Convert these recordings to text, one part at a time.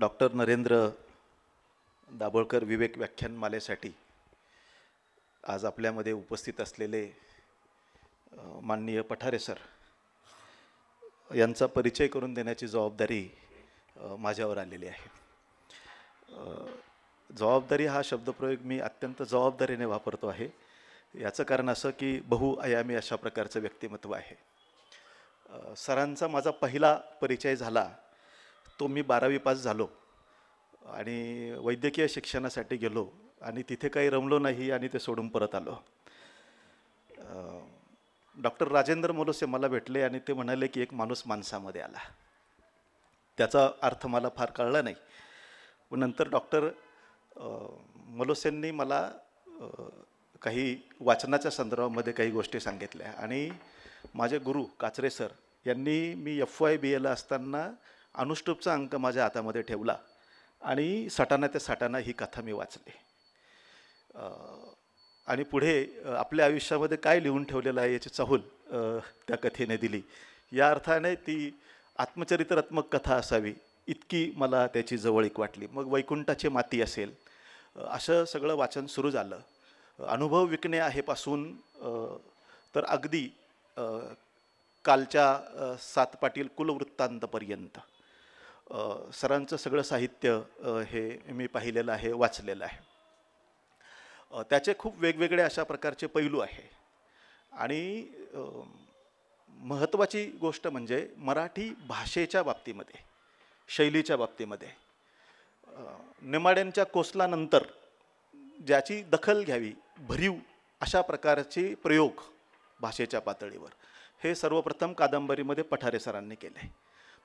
Doctor Narendra Dabholkar विवेक व्याख्यानमालेसाठी आज आपल्यामध्ये उपस्थित असलेले माननीय पठारे सर यांचा परिचय करून देण्याची जबाबदारी माझ्यावर आलेली आहे. जबाबदारी हा शब्दप्रयोग मी अत्यंत जबाबदारीने वापरतो आहे. याचं कारण असं की बहुआयामी अशा प्रकारचं व्यक्तिमत्व आहे. सरांचा माझा पहिला परिचय झाला तो मी 12वी पास झालो आणि वैद्यकीय शिक्षणासाठी गेलो आणि तिथे काही रमलो नाही आणि ते सोडून परत आलो. डॉक्टर राजेंद्र मोलोसे मला भेटले आणि ते म्हणाले की एक माणूस माणसामध्ये आला. त्याचा अर्थ मला फार कळला नाही. पण नंतर डॉक्टर मोलोसेंनी मला काही वाचनाच्या संदर्भामध्ये काही गोष्टी सांगितल्या आणि माझे गुरु काचरे सर यांनी मी FY BAला असताना अनुष्टुपचा अंक माझ्या हातामध्ये ठेवला आणि सटाणा ते सटाणा ही कथा मी वाचली. आणि पुढे आपल्या आयुष्यामध्ये काय लिहून ठेवलेलं आहे याची चाहूल त्या कथेने दिली. या अर्थाने ती आत्मचरित्रात्मक कथा असावी इतकी मला त्याची जवळीक वाटली. मग वैकुंठाची माती असेल असं सगळं वाचन सुरू झालं. अनुभव विकणे आहे पासून तर अगदी कालच्या सात पाटील कुलवृत्तांतपर्यंत सरांचं सगळं साहित्य हे मी पाहिलेलं आहे, वाचलेलं आहे. त्याचे खूप वेगवेगळे अशा प्रकारचे पैलू आहे. आणि महत्त्वाची गोष्ट म्हणजे मराठी भाषेच्या बाबतीमध्ये, शैलीच्या बाबतीमध्ये नेमाड्यांच्या कोसलानंतर ज्याची दखल घ्यावी भरीव अशा प्रकारचे प्रयोग भाषेच्या पातळीवर हे सर्वप्रथम कादंबरीमध्ये पठारे सरांनी केले.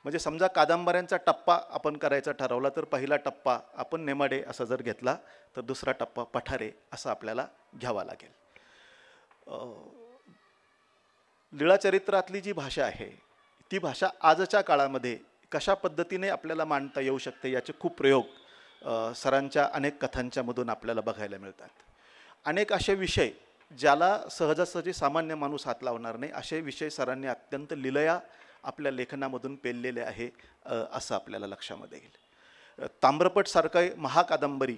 म्हणजे समजा कादंबऱ्यांचा टप्पा आपण करायचा ठरवला तर पहिला टप्पा आपण नेमाडे असा जर घेतला तर दुसरा टप्पा पठारे असा आपल्याला घ्यावा लागेल. लीळाचरित्रातली जी भाषा आहे ती भाषा आजच्या काळामध्ये कशा पद्धतीने आपल्याला मांडता येऊ शकते याचे खूप प्रयोग सरांच्या अनेक कथांच्या मधून आपल्याला बघायला मिळतात. अनेक असे विषय ज्याला सहजासहजी सामान्य माणूस हात लावणार नाही असे विषय सरांनी अत्यंत लीलया आपल्या लेखनामधून पेललेले आहे असं आपल्याला लक्षामध्ये येईल. ताम्रपटसारखं महाकादंबरी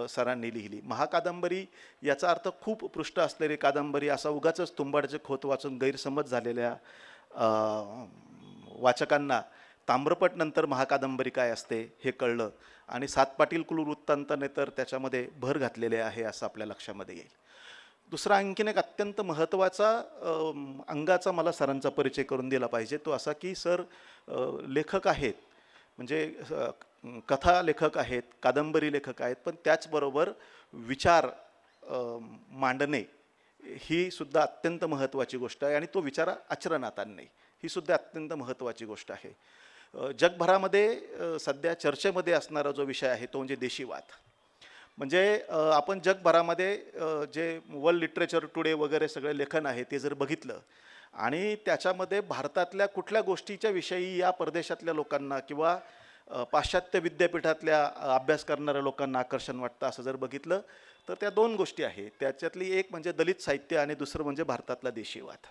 सरांनी लिहिली. महाकादंबरी याचा अर्थ खूप पृष्ठ असलेली कादंबरी असा उगाचच तुंबाडचे खोत वाचून गैरसमज झालेल्या वाचकांना ताम्रपट नंतर महाकादंबरी काय असते हे कळलं आणि सात पाटील कुलवृत्तांताने तर त्याच्यामध्ये भर घातलेले आहे असं आपल्या लक्षामध्ये येईल. दुसरा आणखीन एक अत्यंत महत्त्वाचा अंगाचा मला सरांचा परिचय करून दिला पाहिजे तो असा की सर लेखक आहेत, म्हणजे कथा लेखक आहेत, कादंबरी लेखक आहेत, पण त्याचबरोबर विचार मांडणे ही सुद्धा अत्यंत महत्त्वाची गोष्ट आहे आणि तो विचार आचरणात आणणे ही सुद्धा अत्यंत महत्त्वाची गोष्ट आहे. जगभरामध्ये सध्या चर्चेमध्ये असणारा जो विषय आहे तो म्हणजे देशीवाद. म्हणजे आपण जगभरामध्ये जे वर्ल्ड लिटरेचर टुडे वगैरे सगळे लेखन आहे ते जर बघितलं आणि त्याच्यामध्ये भारतातल्या कुठल्या गोष्टीच्या विषयी या परदेशातल्या लोकांना किंवा पाश्चात्य विद्यापीठातल्या अभ्यास करणाऱ्या लोकांना आकर्षण वाटतं असं जर बघितलं तर त्या दोन गोष्टी आहेत. त्याच्यातली एक म्हणजे दलित साहित्य आणि दुसरं म्हणजे भारतातला देशीवाद.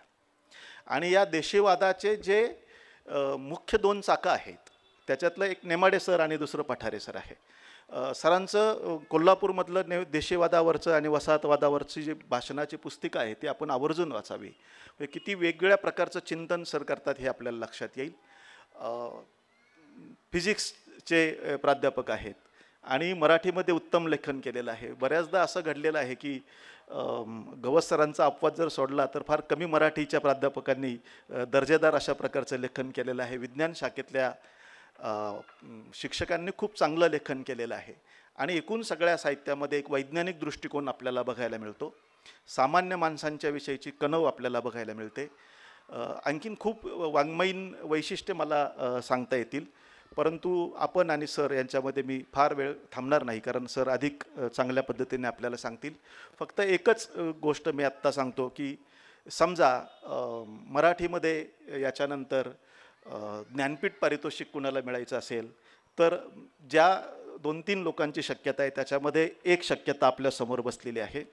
आणि या देशीवादाचे जे मुख्य दोन चाकं आहेत त्याच्यातलं एक नेमाडे सर आणि दुसरं पठारे सर आहे. सरांचं कोल्हापूरमधलं देशीवादावरचं आणि वसाहतवादावरची जी भाषणाची पुस्तिका आहे ती आपण आवर्जून वाचावी. किती वेगवेगळ्या प्रकारचं चिंतन सर करतात हे आपल्याला लक्षात येईल. फिजिक्सचे प्राध्यापक आहेत आणि मराठीमध्ये उत्तम लेखन केलेलं आहे. बऱ्याचदा असं घडलेलं आहे की गवस सरांचा अपवाद जर सोडला तर फार कमी मराठीच्या प्राध्यापकांनी दर्जेदार अशा प्रकारचं लेखन केलेलं आहे. विज्ञान शाखेतल्या शिक्षकांनी खूप चांगलं लेखन केलेलं आहे आणि एकूण सगळ्या साहित्यामध्ये एक वैज्ञानिक दृष्टिकोन आपल्याला बघायला मिळतो. सामान्य माणसांच्या विषयीची कणव आपल्याला बघायला मिळते. आणखीन खूप वाङ्मयीन वैशिष्ट्ये मला सांगता येतील परंतु आपण आणि सर यांच्यामध्ये मी फार वेळ थांबणार नाही कारण सर अधिक चांगल्या पद्धतीने आपल्याला सांगतील. फक्त एकच गोष्ट मी आत्ता सांगतो की समजा मराठीमध्ये याच्यानंतर ज्ञानपीठ पारितोषिक कुणाला मिळायचं असेल तर ज्या 2-3 लोकांची शक्यता आहे त्याच्यामध्ये एक शक्यता आपल्यासमोर बसलेली आहे.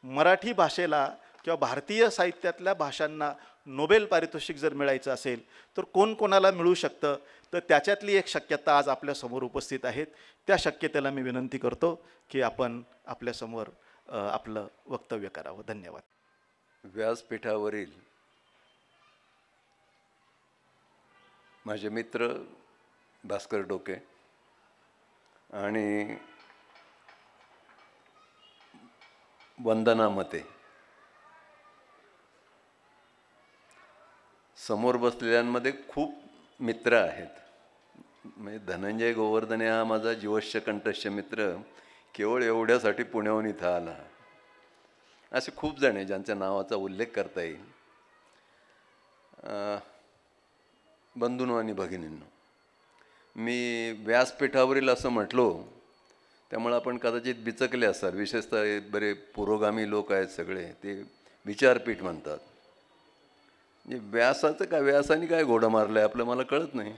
मराठी भाषेला किंवा भारतीय साहित्यातल्या भाषांना नोबेल पारितोषिक जर मिळायचं असेल तर कोण कोणाला मिळू शकतं, तर त्याच्यातली एक शक्यता आज आपल्यासमोर उपस्थित आहेत. त्या शक्यतेला मी विनंती करतो की आपण आपल्यासमोर आपलं वक्तव्य करावं. धन्यवाद. व्यासपीठावरील माझे मित्र भास्कर डोके आणि वंदना मते, समोर बसलेल्यांमध्ये खूप मित्र आहेत. म्हणजे धनंजय गोवर्धने हा माझा जीवश्य कंठस्थ मित्र केवळ एवढ्यासाठी पुण्याहून इथं आला. असे खूप जण आहे ज्यांच्या नावाचा उल्लेख करता येईल. बंधूंनो आणि भगिनींनो, मी व्यासपीठावरील असं म्हटलो त्यामुळे आपण कदाचित बिचकले असाल. विशेषतः बरे पुरोगामी लोक आहेत सगळे, ते विचारपीठ म्हणतात. म्हणजे व्यासाचं काय, व्यासाने काय घोडं मारलं आहे आपलं, मला कळत नाही.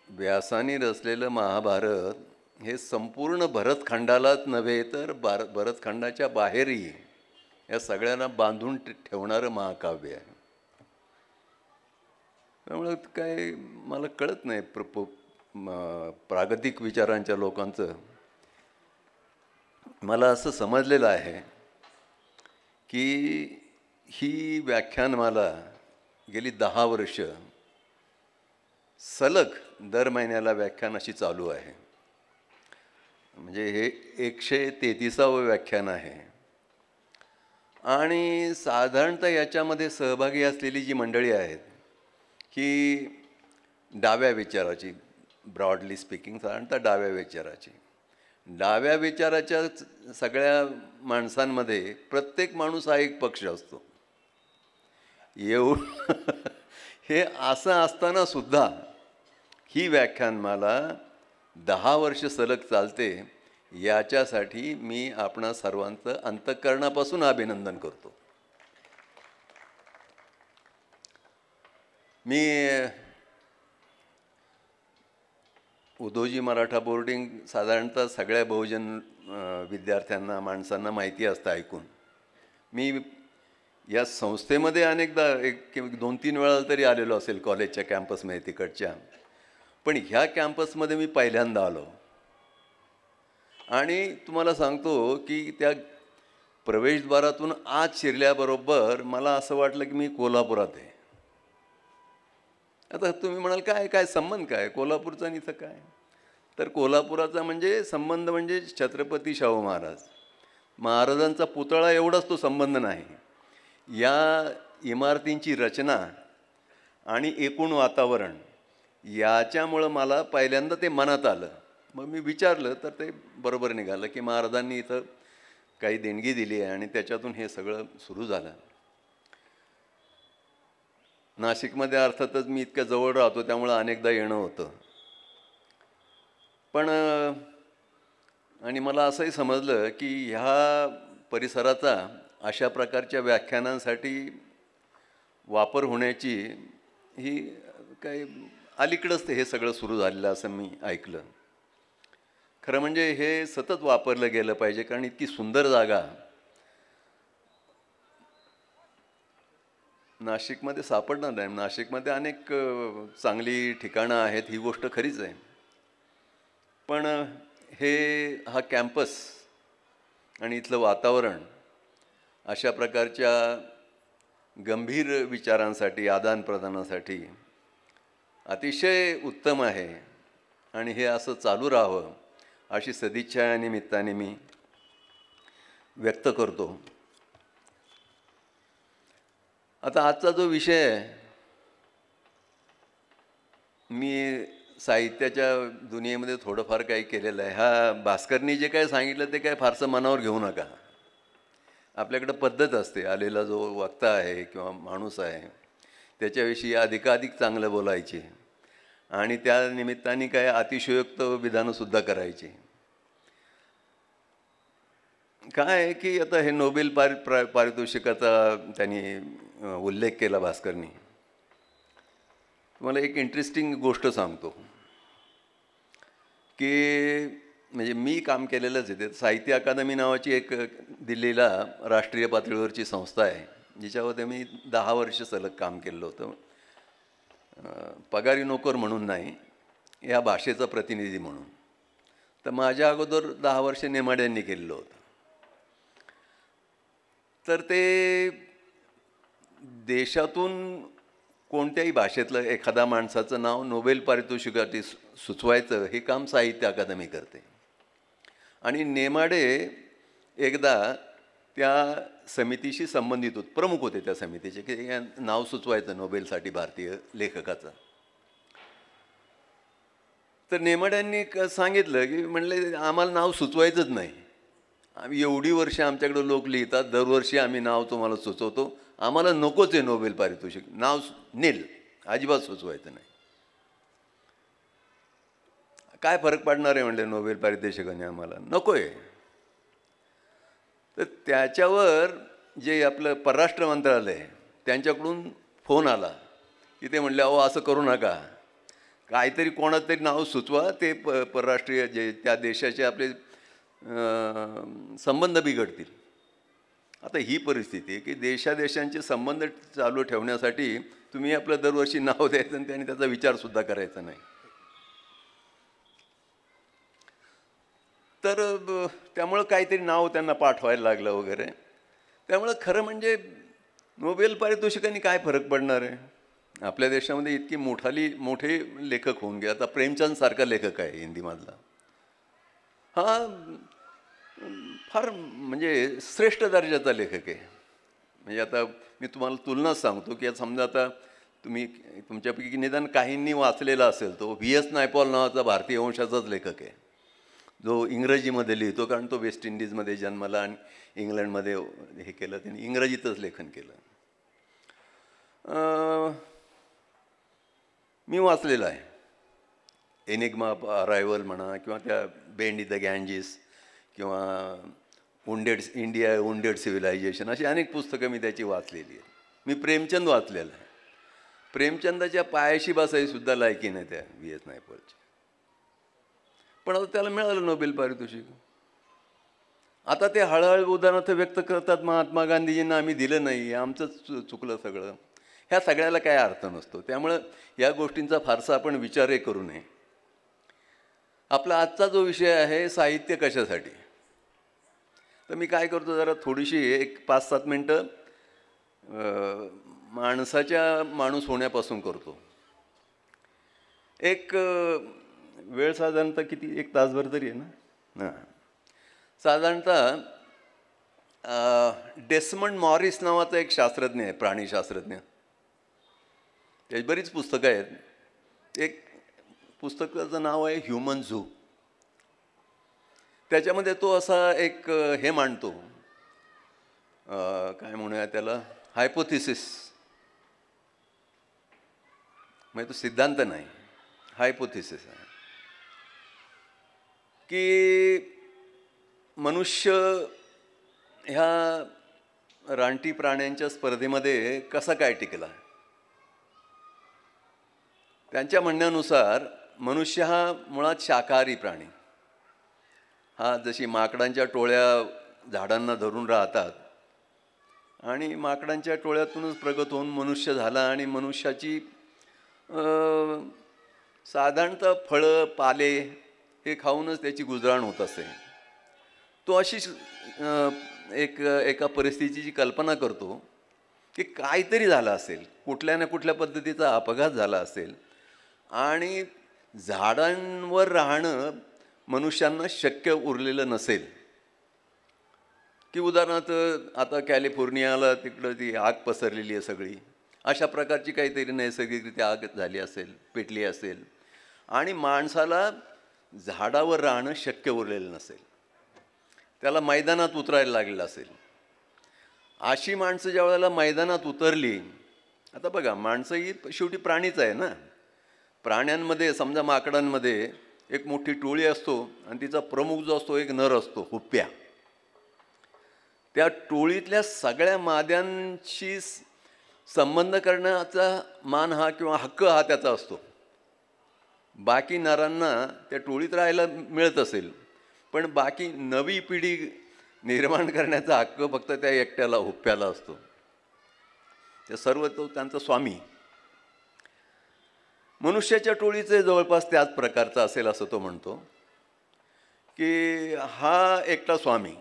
व्यासाने रचलेलं महाभारत हे संपूर्ण भरतखंडालाच नव्हे तर भरतखंडाच्या बाहेरही या सगळ्यांना बांधून ठेवणारं महाकाव्य आहे. त्यामुळं काय मला कळत नाही प्रागतिक विचारांच्या लोकांचं. मला असं समजलेलं आहे की ही व्याख्यानमाला गेली 10 वर्ष सलग दर महिन्याला व्याख्यान अशी चालू आहे. म्हणजे हे 133वे व्याख्यान आहे. आणि साधारणतः याच्यामध्ये सहभागी असलेली जी मंडळी आहेत ही डाव्या विचाराची, ब्रॉडली स्पीकिंग साधारणतः डाव्या विचाराच्या सगळ्या माणसांमध्ये प्रत्येक माणूस हा एक पक्ष असतो. हे असं असताना सुद्धा ही व्याख्यानमाला 10 वर्ष सलग चालते. याच्यासाठी मी आपणा सर्वांचं अंतःकरणापासून अभिनंदन करतो. मी उदोजी मराठा बोर्डिंग साधारणतः सगळ्या बहुजन विद्यार्थ्यांना, माणसांना माहिती असतं ऐकून. मी या संस्थेमध्ये अनेकदा 2-3 वेळा तरी आलेलो असेल कॉलेजच्या कॅम्पसमध्ये तिकडच्या. पण ह्या कॅम्पसमध्ये मी पहिल्यांदा आलो. आणि तुम्हाला सांगतो की त्या प्रवेशद्वारातून आत शिरल्याबरोबर मला असं वाटलं की मी कोल्हापुरात आहे. आता तुम्ही म्हणाल काय संबंध काय कोल्हापूरचा आणि इथं काय? तर कोल्हापुराचा म्हणजे संबंध म्हणजे छत्रपती शाहू महाराजांचा पुतळा एवढाच तो संबंध नाही. या इमारतींची रचना आणि एकूण वातावरण याच्यामुळं मला पहिल्यांदा ते मनात आलं. मग मी विचारलं तर ते बरोबर निघालं की महाराजांनी इथं काही देणगी दिली आहे आणि त्याच्यातून हे सगळं सुरू झालं. नाशिकमध्ये अर्थातच मी इतक्या जवळ राहतो त्यामुळं अनेकदा येणं होतं. पण आणि मला असंही समजलं की ह्या परिसराचा अशा प्रकारच्या व्याख्यानांसाठी वापर होण्याची ही काही अलीकडंच हे सगळं सुरू झालेलं असं मी ऐकलं. खरं म्हणजे हे सतत वापरलं गेलं पाहिजे, कारण इतकी सुंदर जागा नाशिकमध्ये सापडणार नाही. नाशिकमध्ये अनेक चांगली ठिकाणं आहेत, ही गोष्ट खरीच आहे. पण हा कॅम्पस आणि इथलं वातावरण अशा प्रकारच्या गंभीर विचारांसाठी, आदानप्रदानासाठी अतिशय उत्तम आहे. आणि हे असं चालू राहावं अशी सदिच्छा या निमित्ताने मी व्यक्त करतो. आता आजचा जो विषय आहे, मी साहित्याच्या दुनियेमध्ये थोडंफार काही केलेलं आहे. हा भास्करनी जे काय सांगितलं ते काय फारसं मनावर घेऊ नका. आपल्याकडं पद्धत असते, आलेला जो वक्ता आहे किंवा माणूस आहे त्याच्याविषयी अधिकाधिक चांगलं बोलायचे आणि त्या निमित्ताने काय अतिशयोक्त विधानंसुद्धा करायची. काय आहे की आता हे नोबेल पारितोषिकाचा त्यांनी उल्लेख केला भास्करनी. तुम्हाला एक इंटरेस्टिंग गोष्ट सांगतो की म्हणजे मी काम केलेलंच आहे. ते साहित्य अकादमी नावाची एक दिल्लीला राष्ट्रीय पातळीवरची संस्था आहे, जिच्यामध्ये मी 10 वर्ष सलग काम केलं होतं. पगारी नोकर म्हणून नाही, या भाषेचा प्रतिनिधी म्हणून. तर माझ्या अगोदर 10 वर्ष नेमाड्यांनी केलेलं होतं. तर ते देशातून कोणत्याही भाषेतलं एखाद्या माणसाचं नाव नोबेल पारितोषिकासाठी सुचवायचं हे काम साहित्य अकादमी करते. आणि नेमाडे एकदा त्या समितीशी संबंधित होते, प्रमुख होते त्या समितीचे, की या नाव सुचवायचं नोबेलसाठी भारतीय लेखकाचं. तर नेमाड्यांनी सांगितलं की म्हणले आम्हाला नाव सुचवायचंच नाही, आम्ही एवढी वर्ष आमच्याकडे लोक लिहितात, दरवर्षी आम्ही नाव तुम्हाला सुचवतो, आम्हाला नकोच आहे नोबेल पारितोषिक, नाव नील, अजिबात सुचवायचं नाही. काय फरक पडणार आहे म्हणले नोबेल पारितोषिकाने, आम्हाला नको आहे. तर त्याच्यावर जे आपलं परराष्ट्र मंत्रालय त्यांच्याकडून फोन आला की ते म्हणले अहो असं करू नका, काहीतरी कोणाचं तरी नाव सुचवा, ते परराष्ट्रीय जे त्या देशाचे आपले संबंध बिघडतील. आता ही परिस्थिती आहे की देशादेशांचे संबंध चालू ठेवण्यासाठी तुम्ही आपलं दरवर्षी नाव द्यायचं आणि त्यांनी त्याचा विचारसुद्धा करायचा नाही. तर त्यामुळं काहीतरी नाव त्यांना पाठवायला लागलं वगैरे. त्यामुळं खरं म्हणजे नोबेल पारितोषिकांनी काय फरक पडणार आहे. आपल्या देशामध्ये इतकी मोठे लेखक होऊन गेले. आता प्रेमचंद सारखा लेखक आहे हिंदीमधला, हा फार म्हणजे श्रेष्ठ दर्जाचा लेखक आहे. म्हणजे आता मी तुम्हाला तुलनाच सांगतो की समजा आता तुम्ही तुमच्यापैकी निदान काहींनी वाचलेला असेल, तो V.S. नायपॉल नावाचा भारतीय वंशाचाच लेखक आहे, जो इंग्रजीमध्ये लिहितो, कारण तो वेस्ट इंडिजमध्ये जन्मला आणि इंग्लंडमध्ये हे केलं, त्यांनी इंग्रजीतच लेखन केलं. मी वाचलेलं आहे, एनिग्मा अरायवल म्हणा, किंवा त्या बेंड इन द गँजिस, किंवा वुंडेड सिव्हिलायझेशन, अशी अनेक पुस्तकं मी त्याची वाचलेली आहेत. मी प्रेमचंद वाचलेलं आहे. प्रेमचंदाच्या पायाशी बसायसुद्धा लायकी नाही त्या V.S. नायपॉलची. पण आता त्याला मिळालं नोबेल पारितोषिक. आता ते हळूहळू उदाहरणार्थ व्यक्त करतात, महात्मा गांधीजींना आम्ही दिलं नाही, आमचंच चुकलं सगळं. ह्या सगळ्याला काय अर्थ नसतो. त्यामुळं या गोष्टींचा फारसा आपण विचारही करू नये. आपला आजचा जो विषय आहे, साहित्य कशासाठी, तर मी काय करतो, जरा थोडीशी एक 5-7 मिनटं माणूस होण्यापासून करतो. एक वेळ साधारणतः किती, 1 तासभर तरी आहे ना. साधारणतः डेसमंड मॉरिस नावाचा एक शास्त्रज्ञ आहे, प्राणीशास्त्रज्ञ. त्याची बरीच पुस्तकं आहेत. एक पुस्तकाचं नाव आहे ह्युमन झू. त्याच्यामध्ये तो असा एक हे मांडतो, काय म्हणूया त्याला, हायपोथिसिस. म्हणजे तो सिद्धांत नाही, हायपोथिसिस आहे, की मनुष्य ह्या रानटी प्राण्यांच्या स्पर्धेमध्ये कसा काय टिकला. त्यांच्या म्हणण्यानुसार मनुष्य हा मुळात शाकाहारी प्राणी. हा जशी माकडांच्या टोळ्या झाडांना धरून राहतात आणि माकडांच्या टोळ्यातूनच प्रगत होऊन मनुष्य झाला, आणि मनुष्याची साधारणतः फळं पाले हे खाऊनच त्याची गुजराण होत असते. तो अशीच एका परिस्थितीची कल्पना करतो की काहीतरी झालं असेल, कुठल्या ना कुठल्या पद्धतीचा अपघात झाला असेल, आणि झाडांवर राहणं मनुष्यांना शक्य उरलेलं नसेल. की उदाहरणार्थ आता कॅलिफोर्नियाला तिकडं ती आग पसरलेली आहे सगळी, अशा प्रकारची काहीतरी नैसर्गिकरित्या आग झाली असेल, पेटली असेल, आणि माणसाला झाडावर राहणं शक्य उरलेलं नसेल, त्याला मैदानात उतरायला लागलेलं असेल. अशी माणसं ज्या वेळेला मैदानात उतरली, आता बघा माणसं ही शेवटी प्राणीच आहे ना. प्राण्यांमध्ये समजा माकडांमध्ये एक मोठी टोळी असतो, आणि तिचा प्रमुख जो असतो एक नर असतो, हुप्प्या. त्या टोळीतल्या सगळ्या माद्यांशी संबंध करण्याचा मान हा किंवा हक्क हा त्याचा असतो. बाकी नरांना त्या टोळीत राहायला मिळत असेल, पण बाकी नवी पिढी निर्माण करण्याचा हक्क फक्त त्या एकट्याला हुप्प्याला असतो. ते सर्व तो त्यांचा स्वामी. मनुष्याच्या टोळीचे जवळपास त्याच प्रकारचा असेल असं तो म्हणतो की हा एकटा स्वामी,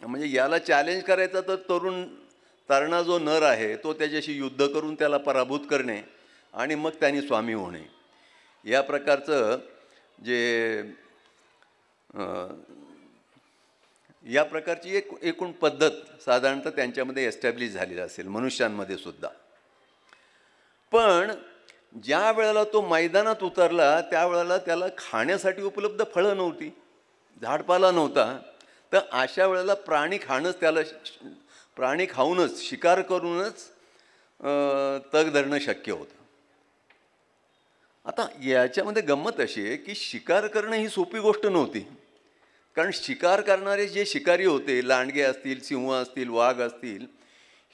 म्हणजे याला चॅलेंज करायचा तर तरणा जो नर आहे तो त्याच्याशी युद्ध करून त्याला पराभूत करणे आणि मग त्यांनी स्वामी होणे, या प्रकारचं या प्रकारची एकूण पद्धत साधारणतः त्यांच्यामध्ये एस्टॅब्लिश झालेली असेल, मनुष्यांमध्ये सुद्धा. पण ज्या वेळेला तो मैदानात उतरला त्यावेळेला त्याला खाण्यासाठी उपलब्ध फळं नव्हती, झाडपाला नव्हता, तर अशा वेळेला प्राणी खाऊनच, शिकार करूनच तग धरणं शक्य होतं. आता याच्यामध्ये गंमत अशी आहे की शिकार करणं ही सोपी गोष्ट नव्हती, कारण शिकार करणारे जे शिकारी होते, लांडगे असतील, सिंह असतील, वाघ असतील,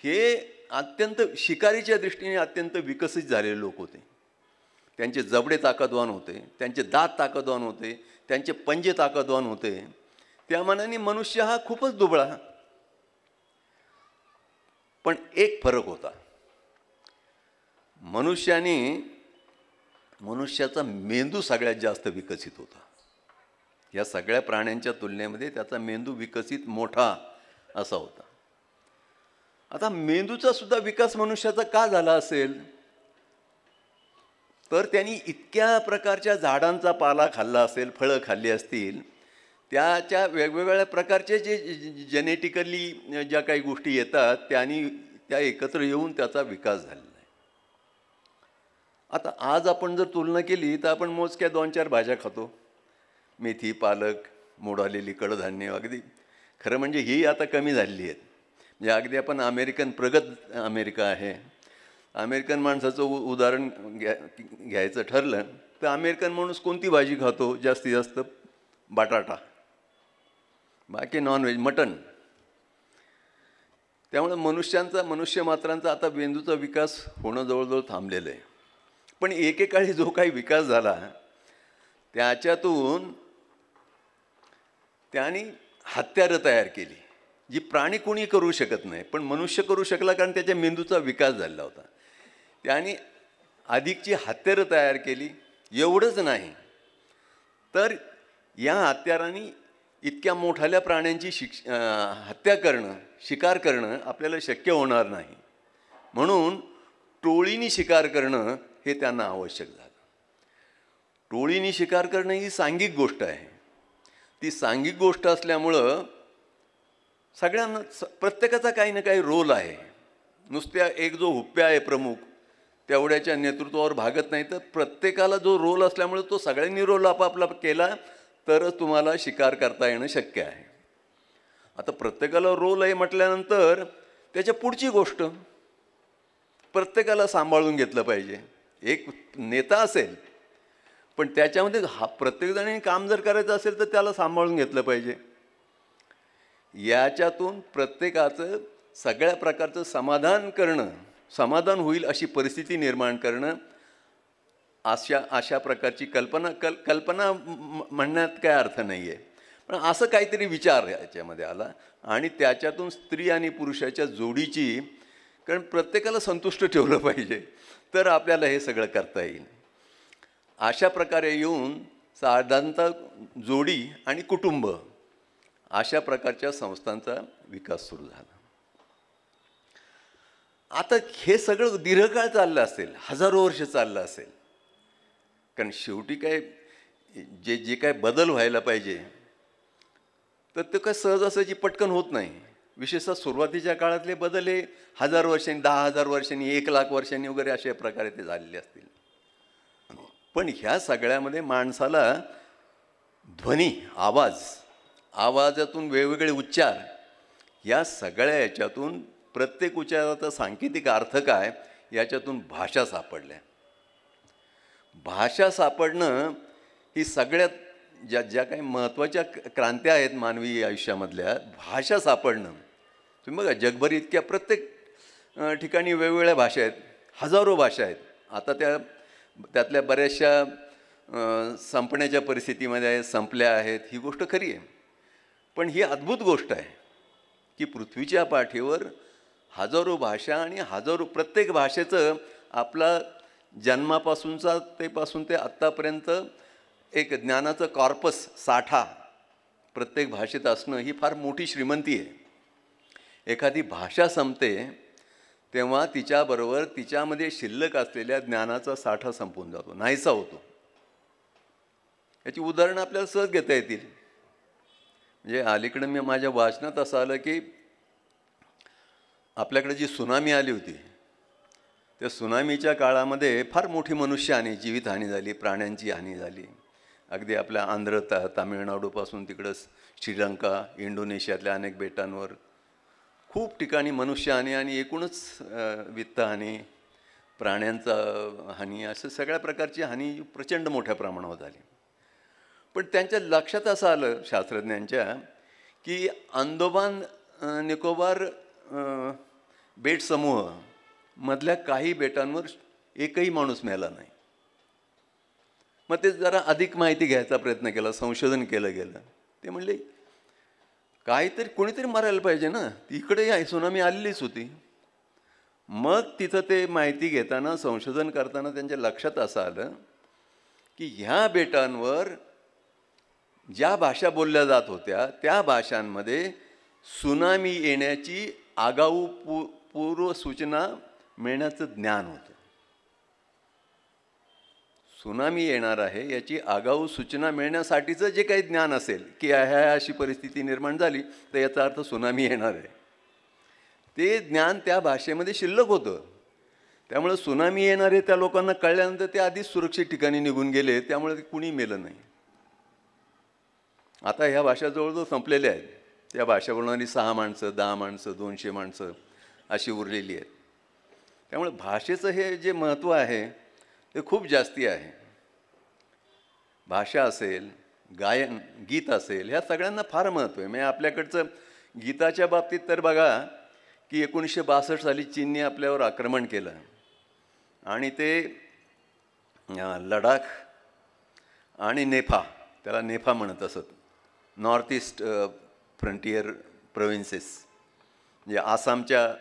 हे अत्यंत शिकारीच्या दृष्टीने अत्यंत विकसित झालेले लोक होते. त्यांचे जबडे ताकदवान होते, त्यांचे दात ताकदवान होते, त्यांचे पंजे ताकदवान होते. त्या मानाने मनुष्य हा खूपच दुबळा. पण एक फरक होता, मनुष्याचा मेंदू सगळ्यात जास्त विकसित होता. या सगळ्या प्राण्यांच्या तुलनेमध्ये त्याचा मेंदू विकसित मोठा असा होता. आता मेंदूचा सुद्धा विकास मनुष्याचा का झाला असेल, तर त्यांनी इतक्या प्रकारच्या झाडांचा पाला खाल्ला असेल, फळं खाल्ली असतील, त्याच्या वेगवेगळ्या प्रकारचे जे जेनेटिकली ज्या काही गोष्टी येतात त्या एकत्र येऊन त्याचा विकास झालेला आहे. आता आज आपण जर तुलना केली तर आपण मोजक्या 2-4 भाज्या खातो, मेथी, पालक, मोड आलेली कडधान्य. अगदी खरं म्हणजे ही आता कमी झालेली आहेत. म्हणजे अगदी आपण प्रगत अमेरिका आहे, अमेरिकन माणसाचं उदाहरण घ्यायचं ठरलं तर अमेरिकन माणूस कोणती भाजी खातो जास्तीत जास्त? बटाटा, बाकी नॉनव्हेज, मटण. त्यामुळे मनुष्य मात्रांचा आता मेंदूचा विकास होणं जवळजवळ थांबलेलं आहे. पण एकेकाळी जो काही विकास झाला त्याच्यातून त्यांनी हत्यारं तयार केली, जी प्राणी कोणी करू शकत नाही, पण मनुष्य करू शकला, कारण त्याच्या मेंदूचा विकास झाला होता. त्यांनी अधिकची हत्यारं तयार केली. एवढंच नाही तर या हत्यारांनी इतक्या मोठ्या प्राण्यांची हत्या करणं, शिकार करणं आपल्याला शक्य होणार नाही, म्हणून टोळीनी शिकार करणं हे त्यांना आवश्यक झालं. टोळीनी शिकार करणं ही सांघिक गोष्ट आहे. ती सांघिक गोष्ट असल्यामुळं सगळ्यांना, प्रत्येकाचा काही ना काही रोल आहे. नुसत्या एक जो हुप्प्या आहे प्रमुख, तेवढ्याच्या नेतृत्वावर भागत नाही, तर प्रत्येकाला जो रोल असल्यामुळे तो सगळ्यांनी रोल आपापला केला तरच तुम्हाला शिकार करता येणं शक्य आहे. आता प्रत्येकाला रोल आहे म्हटल्यानंतर त्याच्या पुढची गोष्ट प्रत्येकाला सांभाळून घेतलं पाहिजे. एक नेता असेल पण त्याच्यामध्ये प्रत्येकजणांनी काम जर करायचं असेल तर त्याला सांभाळून घेतलं पाहिजे. याच्यातून प्रत्येकाचं सगळ्या प्रकारचं समाधान होईल अशी परिस्थिती निर्माण करणं, अशा प्रकारची कल्पना म्हणण्यात काय अर्थ नाही आहे, पण असं काहीतरी विचार याच्यामध्ये आला आणि त्याच्यातून स्त्री आणि पुरुषाच्या जोडीची, कारण प्रत्येकाला संतुष्ट ठेवलं पाहिजे तर आपल्याला हे सगळं करता येईल. अशा प्रकारे येऊन साधारणतः जोडी आणि कुटुंब अशा प्रकारच्या संस्थांचा विकास सुरू झाला. आता हे सगळं दीर्घकाळ चाललं असेल, हजारो वर्ष चाललं असेल, कारण शेवटी काय जे काय बदल व्हायला पाहिजे तर ते काय सहजासहजी पटकन होत नाही. विशेषतः सुरुवातीच्या काळातले बदल हे 1000 वर्षांनी, 10,000 वर्षांनी, 1,00,000 वर्षांनी वगैरे अशा प्रकारे ते झालेले असतील. पण ह्या सगळ्यामध्ये माणसाला ध्वनी, आवाजातून वेगवेगळे उच्चार, या सगळ्या याच्यातून प्रत्येक उच्चाराचा सांकेतिक अर्थ काय याच्यातून भाषा सापडल्या. भाषा सापडणं ही सगळ्यात ज्या काही महत्त्वाच्या क्रांत्या आहेत मानवी आयुष्यामधल्या, भाषा सापडणं. तुम्ही बघा जगभर इतक्या प्रत्येक ठिकाणी वेगवेगळ्या भाषा आहेत, हजारो भाषा आहेत. आता त्यातल्या बऱ्याचशा संपण्याच्या परिस्थितीमध्ये संपल्या आहेत, ही गोष्ट खरी आहे. पण ही अद्भुत गोष्ट आहे की पृथ्वीच्या पाठीवर हजारो भाषा आणि हजारो प्रत्येक भाषेचं आपला जन्मापासूनचा ते आत्तापर्यंत एक ज्ञानाचं कॉर्पस साठा प्रत्येक भाषेत असणं ही फार मोठी श्रीमंती आहे. एखादी भाषा संपते तेव्हा तिच्याबरोबर तिच्यामध्ये शिल्लक असलेल्या ज्ञानाचा साठा संपून जातो, नाहीसा होतो. याची उदाहरणं आपल्याला सहज घेता येतील. म्हणजे अलीकडं मी माझ्या वाचनात असं आलं की आपल्याकडे जी सुनामी आली होती त्या सुनामीच्या काळामध्ये फार मोठी मनुष्यहानी, जीवितहानी झाली, प्राण्यांची हानी झाली. अगदी आपल्या आंध्र तामिळनाडूपासून तिकडं श्रीलंका, इंडोनेशियातल्या अनेक बेटांवर खूप ठिकाणी मनुष्यहानी आणि एकूणच वित्तहानी, प्राण्यांचा हानी, असं सगळ्या प्रकारची हानी प्रचंड मोठ्या प्रमाणावर झाली. पण त्यांच्या लक्षात असं आलं शास्त्रज्ञांच्या की अंदोबान निकोबार बेट समूह मधल्या काही बेटांवर एकही माणूस मेला नाही. मग ते जरा अधिक माहिती घ्यायचा प्रयत्न केला, संशोधन केलं गेलं. ते म्हणले काहीतरी कोणीतरी मरायला पाहिजे ना, इकडे सुनामी आलेलीच होती. मग तिथं ते माहिती घेताना, संशोधन करताना त्यांच्या लक्षात असं आलं की ह्या बेटांवर ज्या भाषा बोलल्या जात होत्या त्या भाषांमध्ये सुनामी येण्याची आगाऊ पूर्वसूचना मिळण्याचं ज्ञान होतं. सुनामी येणार आहे याची आगाऊ सूचना मिळण्यासाठीचं जे काही ज्ञान असेल की ह्या अशी परिस्थिती निर्माण झाली तर याचा अर्थ सुनामी येणार आहे, ते ज्ञान त्या भाषेमध्ये शिल्लक होतं. त्यामुळे सुनामी येणार आहे त्या लोकांना कळल्यानंतर ते आधीच सुरक्षित ठिकाणी निघून गेले, त्यामुळे ते कुणी मेलं नाही. आता ह्या भाषा जवळजवळ संपलेल्या आहेत. त्या भाषा बोलणारी 6 माणसं, 10 माणसं, 200 माणसं अशी उरलेली आहेत. त्यामुळे भाषेचं हे जे महत्त्व आहे ते खूप जास्ती आहे. भाषा असेल, गायन, गीत असेल, ह्या सगळ्यांना फार महत्त्व आहे. म्हणजे आपल्याकडचं गीताच्या बाबतीत तर बघा की 1962 साली चीनने आपल्यावर आक्रमण केलं आणि ते लडाख आणि नेपा, त्याला नेपा म्हणत असत, नॉर्थ ईस्ट फ्रंटियर प्रोव्हिन्सेस, म्हणजे आसामच्या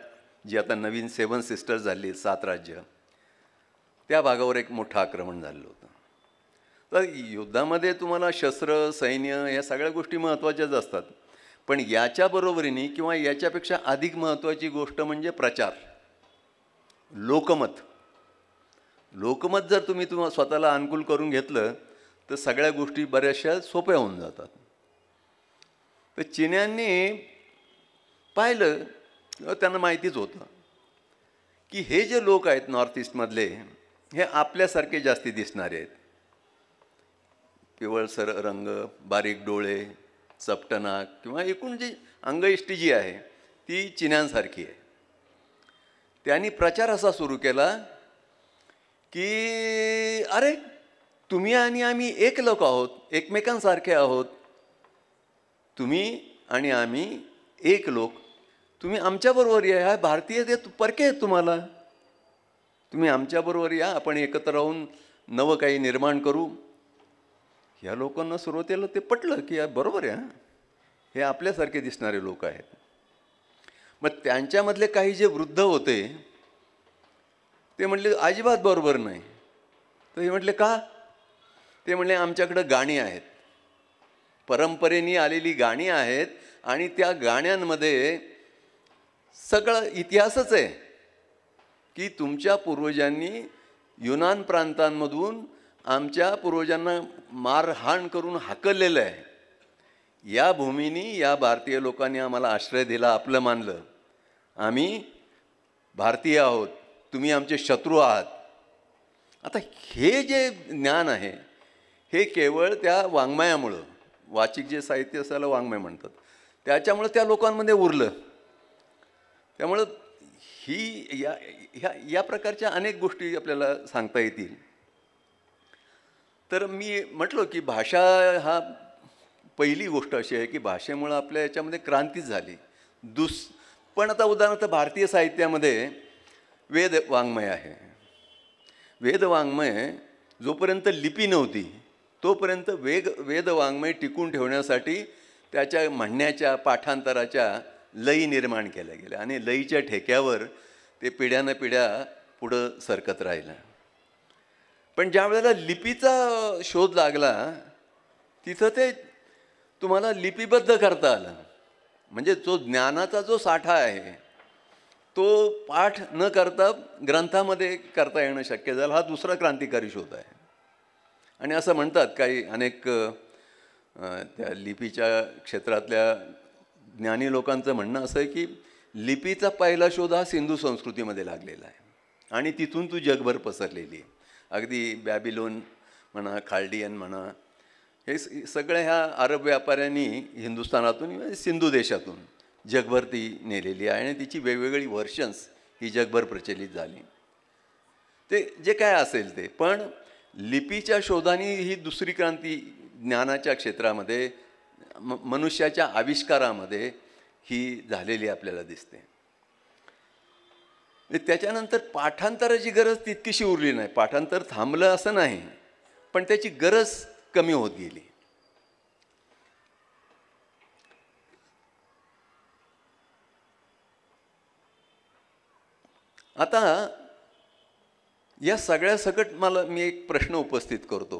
जी आता नवीन 7 सिस्टर्स झाली, 7 राज्य, त्या भागावर एक मोठं आक्रमण झालेलं होतं. तर युद्धामध्ये तुम्हाला शस्त्र, सैन्य ह्या सगळ्या गोष्टी महत्त्वाच्याच असतात. पण याच्या बरोबरीने किंवा याच्यापेक्षा अधिक महत्त्वाची गोष्ट म्हणजे प्रचार, लोकमत. लोकमत जर तुम्ही स्वतःला अनुकूल करून घेतलं तर सगळ्या गोष्टी बऱ्याचशा सोप्या होऊन जातात. तर चीन्यांनी पाहिलं, त्यांना माहितीच होतं की हे जे लोक आहेत नॉर्थ ईस्टमधले हे आपल्यासारखे जास्ती दिसणारे आहेत. पिवळसर रंग, बारीक डोळे, चपटं नाक किंवा एकूण जी अंगइष्टी जी आहे ती चीन्यांसारखी आहे. त्यांनी प्रचार असा सुरू केला की अरे तुम्ही आणि आम्ही एक लोक आहोत, एकमेकांसारखे आहोत. तुम्ही आणि आम्ही एक लोक, तुम्ही आमच्याबरोबर या. ह्या भारतीय ते परके आहेत तुम्हाला, तुम्ही आमच्याबरोबर या, आपण एकत्र राहून नवं काही निर्माण करू. ह्या लोकांना सुरुवातीला ते पटलं की बरोबर आहे, हे आपल्यासारखे दिसणारे लोक आहेत. मग त्यांच्यामधले काही जे वृद्ध होते ते म्हटले अजिबात बरोबर नाही. तर हे म्हटले का? ते म्हणले आमच्याकडं गाणी आहेत, परंपरेने आलेली गाणी आहेत आणि त्या गाण्यांमध्ये सगळं इतिहासच आहे की तुमच्या पूर्वजांनी युनान प्रांतांमधून आमच्या पूर्वजांना मारहाण करून हाकललेलं आहे. या भूमीनी या भारतीय लोकांनी आम्हाला आश्रय दिला, आपलं मानलं, आम्ही भारतीय आहोत, तुम्ही आमचे शत्रू आहात. आता हे जे ज्ञान आहे हे केवळ त्या वाङ्मयामुळं, वाचिक जे साहित्य असायला वाङ्मय म्हणतात, त्याच्यामुळं त्या लोकांमध्ये उरलं. त्यामुळं ही या प्रकारच्या अनेक गोष्टी आपल्याला सांगता येतील. तर मी म्हटलो की भाषा हा पहिली गोष्ट अशी आहे की भाषेमुळं आपल्या याच्यामध्ये क्रांतीच झाली. पण आता उदाहरणार्थ भारतीय साहित्यामध्ये वेद वाङ्मय आहे. वेद वाङ्मय जोपर्यंत लिपी नव्हती तोपर्यंत वेद वाङ्मय टिकून ठेवण्यासाठी त्याच्या म्हणण्याच्या पाठांतराच्या लयी निर्माण केल्या गेल्या आणि लयीच्या ठेक्यावर ते पिढ्यानं पिढ्या पुढं सरकत राहिलं. पण ज्या वेळेला लिपीचा शोध लागला तिथं ते तुम्हाला लिपिबद्ध करता आलं. म्हणजे जो ज्ञानाचा जो साठा आहे तो पाठ न करता ग्रंथामध्ये करता येणं शक्य झालं. हा दुसरा क्रांतिकारी शोध आहे. आणि असं म्हणतात काही अनेक त्या लिपीच्या क्षेत्रातल्या ज्ञानी लोकांचं म्हणणं असं आहे की लिपीचा पहिला शोध हा सिंधू संस्कृतीमध्ये लागलेला आहे आणि तिथून तू जगभर पसरलेली आहे. अगदी बॅबिलोन म्हणा, खाल्डियन म्हणा, हे सगळ्या ह्या अरब व्यापाऱ्यांनी हिंदुस्थानातून सिंधू देशातून जगभर ती नेलेली आहे आणि तिची वेगवेगळी व्हर्शन्स ही जगभर प्रचलित झाली. ते जे काय असेल ते, पण लिपीच्या शोधाने ही दुसरी क्रांती ज्ञानाच्या क्षेत्रामध्ये मनुष्याच्या आविष्कारामध्ये ही झालेली आपल्याला दिसते. त्याच्यानंतर पाठांतराची गरज तितकीशी उरली नाही. पाठांतर थांबलं असं नाही, पण त्याची गरज कमी होत गेली. आता या सगळ्या सकट मी एक प्रश्न उपस्थित करतो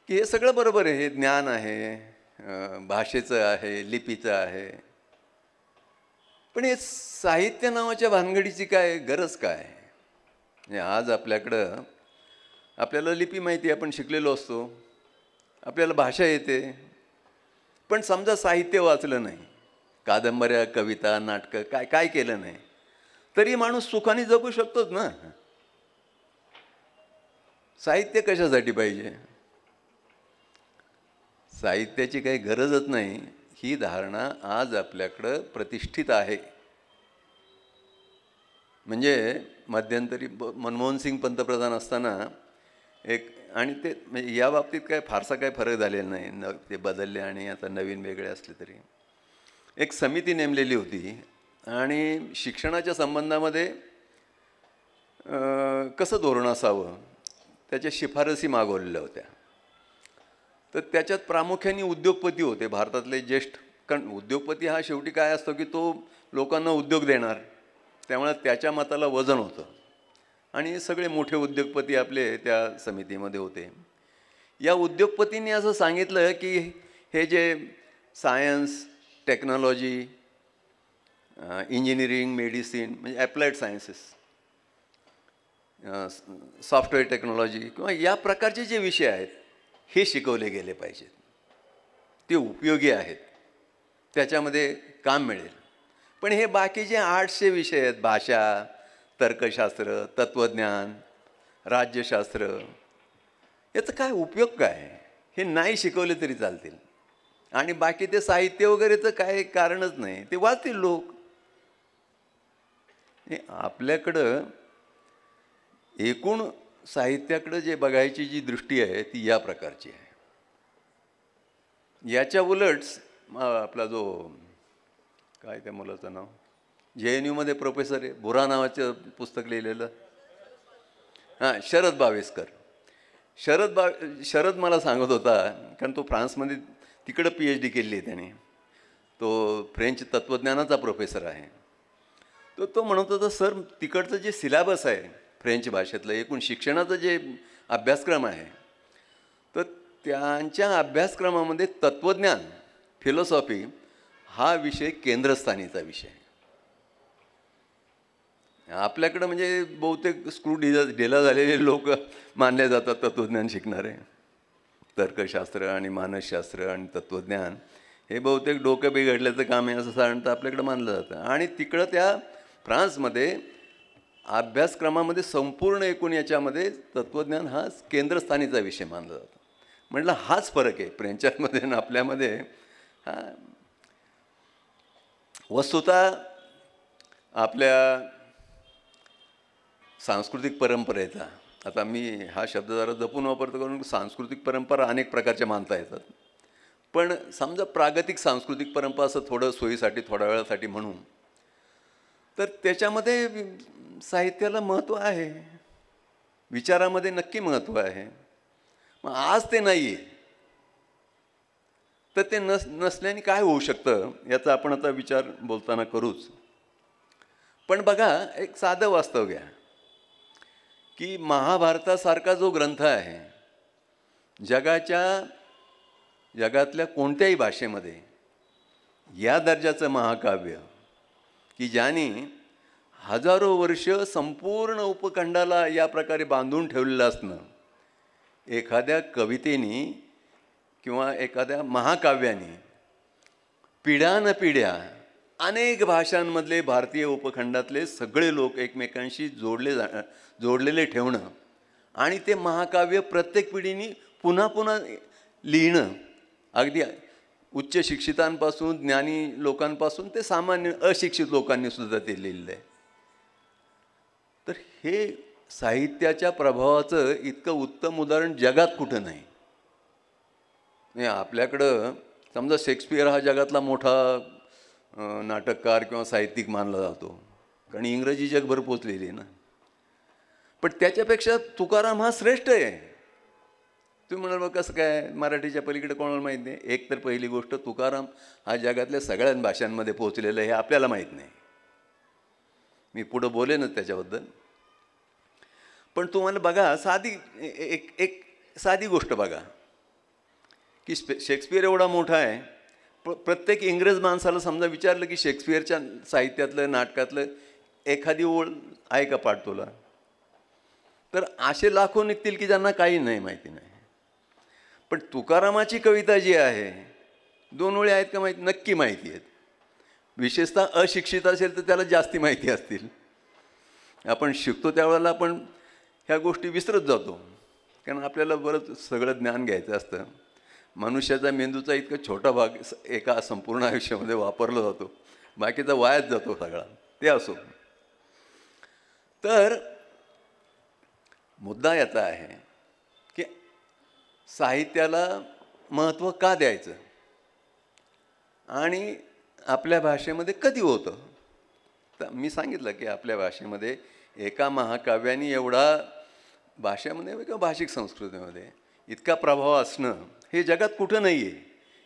की हे सगळं बरोबर आहे, हे ज्ञान आहे, भाषेचं आहे, लिपीचं आहे, पण हे साहित्य नावाच्या भानगडीची काय गरज काय? म्हणजे आज आपल्याला लिपी माहिती आहे, आपण शिकलेलो असतो, आपल्याला भाषा येते, पण समजा साहित्य वाचलं नाही, कादंबऱ्या, कविता, नाटकं काय काय केलं नाही, तरी माणूस सुखाने जगू शकतोच ना. साहित्य कशासाठी पाहिजे? साहित्याची काही गरजच नाही ही धारणा आज आपल्याकडं प्रतिष्ठित आहे. म्हणजे मध्यंतरी मनमोहन सिंग पंतप्रधान असताना आणि ते म्हणजे या बाबतीत काय फारसा काय फरक झालेला नाही, ते बदलले आणि आता नवीन वेगळे असले तरी एक समिती नेमलेली होती आणि शिक्षणाच्या संबंधामध्ये कसं धोरण असावं त्याच्या शिफारसी मागवलेल्या होत्या. तर त्याच्यात प्रामुख्याने उद्योगपती होते, भारतातले ज्येष्ठ. कारण उद्योगपती हा शेवटी काय असतो की तो लोकांना उद्योग देणार, त्यामुळे त्याच्या मताला वजन होतं आणि सगळे मोठे उद्योगपती आपले त्या समितीमध्ये होते. या उद्योगपतींनी असं सांगितलं की हे जे सायन्स, टेक्नॉलॉजी, इंजिनिअरिंग, मेडिसिन म्हणजे ॲप्लाइड सायन्सेस, सॉफ्टवेअर टेक्नॉलॉजी किंवा या प्रकारचे जे विषय आहेत हे शिकवले गेले पाहिजेत. ते उपयोगी आहेत, त्याच्यामध्ये काम मिळेल. पण हे बाकीचे आर्ट्सचे विषय आहेत, भाषा, तर्कशास्त्र, तत्त्वज्ञान, राज्यशास्त्र, याचा काय उपयोग काय? हे नाही शिकवले तरी चालतील. आणि बाकी ते साहित्य वगैरेचं काय कारणच नाही, ते वाचतील लोक. आपल्याकडं एकूण साहित्याकडं जे बघायची जी दृष्टी आहे ती या प्रकारची आहे. याच्या उलट आपला जो काय त्या मुलाचं नाव JNUमध्ये प्रोफेसर आहे, बुरा नावाचं पुस्तक लिहिलेलं, शरद बावेस्कर. शरद मला सांगत होता, कारण तो फ्रान्समध्ये तिकडं PhD केली आहे त्याने, तो फ्रेंच तत्त्वज्ञानाचा प्रोफेसर आहे. तो म्हणत होता, सर तिकडचं जे सिलॅबस आहे फ्रेंच भाषेतलं, एकूण शिक्षणाचं जे अभ्यासक्रम आहे, तर त्यांच्या अभ्यासक्रमामध्ये तत्त्वज्ञान, फिलॉसॉफी हा विषय केंद्रस्थानीचा विषय आहे. आपल्याकडं म्हणजे बहुतेक स्क्रू ढिला झालेले लोक मानले जातात तत्त्वज्ञान शिकणारे. तर्कशास्त्र आणि मानसशास्त्र आणि तत्त्वज्ञान हे बहुतेक डोकं बिघडल्याचं काम आहे असं साधारणतः आपल्याकडं मानलं जातं. आणि तिकडं त्या फ्रान्समध्ये अभ्यासक्रमामध्ये संपूर्ण एकूण याच्यामध्ये तत्त्वज्ञान हा केंद्रस्थानीचा विषय मानला जातो. म्हटलं हाच फरक आहे फ्रेंचांमध्ये आणि आपल्यामध्ये. हा वस्तुतः आपल्या सांस्कृतिक परंपरेचा, आता मी हा शब्द जरा जपून वापरतो कारण सांस्कृतिक परंपरा अनेक प्रकारच्या मानता येतात, पण समजा प्रागतिक सांस्कृतिक परंपरा असं थोडं सोयीसाठी थोड्या वेळासाठी म्हणून, तर त्याच्यामध्ये साहित्याला महत्त्व आहे, विचारामध्ये नक्की महत्त्व आहे. मग आज ते नाही आहे. तर ते नसल्याने काय होऊ शकतं याचा आपण आता विचार बोलताना करूच. पण बघा, एक साधं वास्तव घ्या की महाभारतासारखा जो ग्रंथ आहे, जगातल्या कोणत्याही भाषेमध्ये या दर्जाचं महाकाव्य की ज्याने हजारो वर्ष संपूर्ण उपखंडाला या प्रकारे बांधून ठेवलेलं असणं, एखाद्या कवितेने किंवा एखाद्या महाकाव्याने पिढ्यानपिढ्या अनेक भाषांमधले भारतीय उपखंडातले सगळे लोक एकमेकांशी जोडलेले ठेवणं आणि ते महाकाव्य प्रत्येक पिढीने पुन्हा पुन्हा लिहिणं, अगदी उच्च शिक्षितांपासून, ज्ञानी लोकांपासून ते सामान्य अशिक्षित लोकांनी सुद्धा ते लिहिलं आहे. तर हे साहित्याच्या प्रभावाचं इतकं उत्तम उदाहरण जगात कुठं नाही. आपल्याकडं समजा शेक्सपियर हा जगातला मोठा नाटककार किंवा साहित्यिक मानला जातो, कारण इंग्रजी जगभर पोचलेली आहे ना. पण त्याच्यापेक्षा तुकाराम हा श्रेष्ठ आहे. तुम्ही म्हणाल मग कसं काय, मराठीच्या पलीकडे कोणाला माहीत नाही? एक तर पहिली गोष्ट, तुकाराम हा जगातल्या सगळ्याच भाषांमध्ये पोचलेला आहे हे आपल्याला माहीत नाही. मी पुढं बोलेनच त्याच्याबद्दल. पण तुम्हाला बघा, एक साधी गोष्ट बघा की शेक्सपियर एवढा मोठा आहे, प्रत्येक इंग्रज माणसाला समजा विचारलं की शेक्सपियरच्या साहित्यातलं, नाटकातलं एखादी ओळ आहे का पाठ तुला, तर असे लाखो निघतील की ज्यांना काही नाही माहिती नाही. पण तुकारामाची कविता जी आहे, 2 ओळी आहेत का माहिती? नक्की माहिती आहेत. विशेषतः अशिक्षित असेल तर त्याला जास्ती माहिती असतील. आपण शिकतो त्यावेळेला आपण ह्या गोष्टी विसरत जातो, कारण आपल्याला बरंच सगळं ज्ञान घ्यायचं असतं. मनुष्याचा मेंदूचा इतका छोटा भाग एका संपूर्ण आयुष्यामध्ये वापरला जातो, बाकीचा वायाच जातो सगळा. ते असो. तर मुद्दा याचा आहे की साहित्याला महत्त्व का द्यायचं आणि आपल्या भाषेमध्ये कधी होतं. तर मी सांगितलं की आपल्या भाषेमध्ये एका महाकाव्याने एवढा भाषेमध्ये किंवा भाषिक संस्कृतीमध्ये इतका प्रभाव असणं हे जगात कुठं नाही आहे.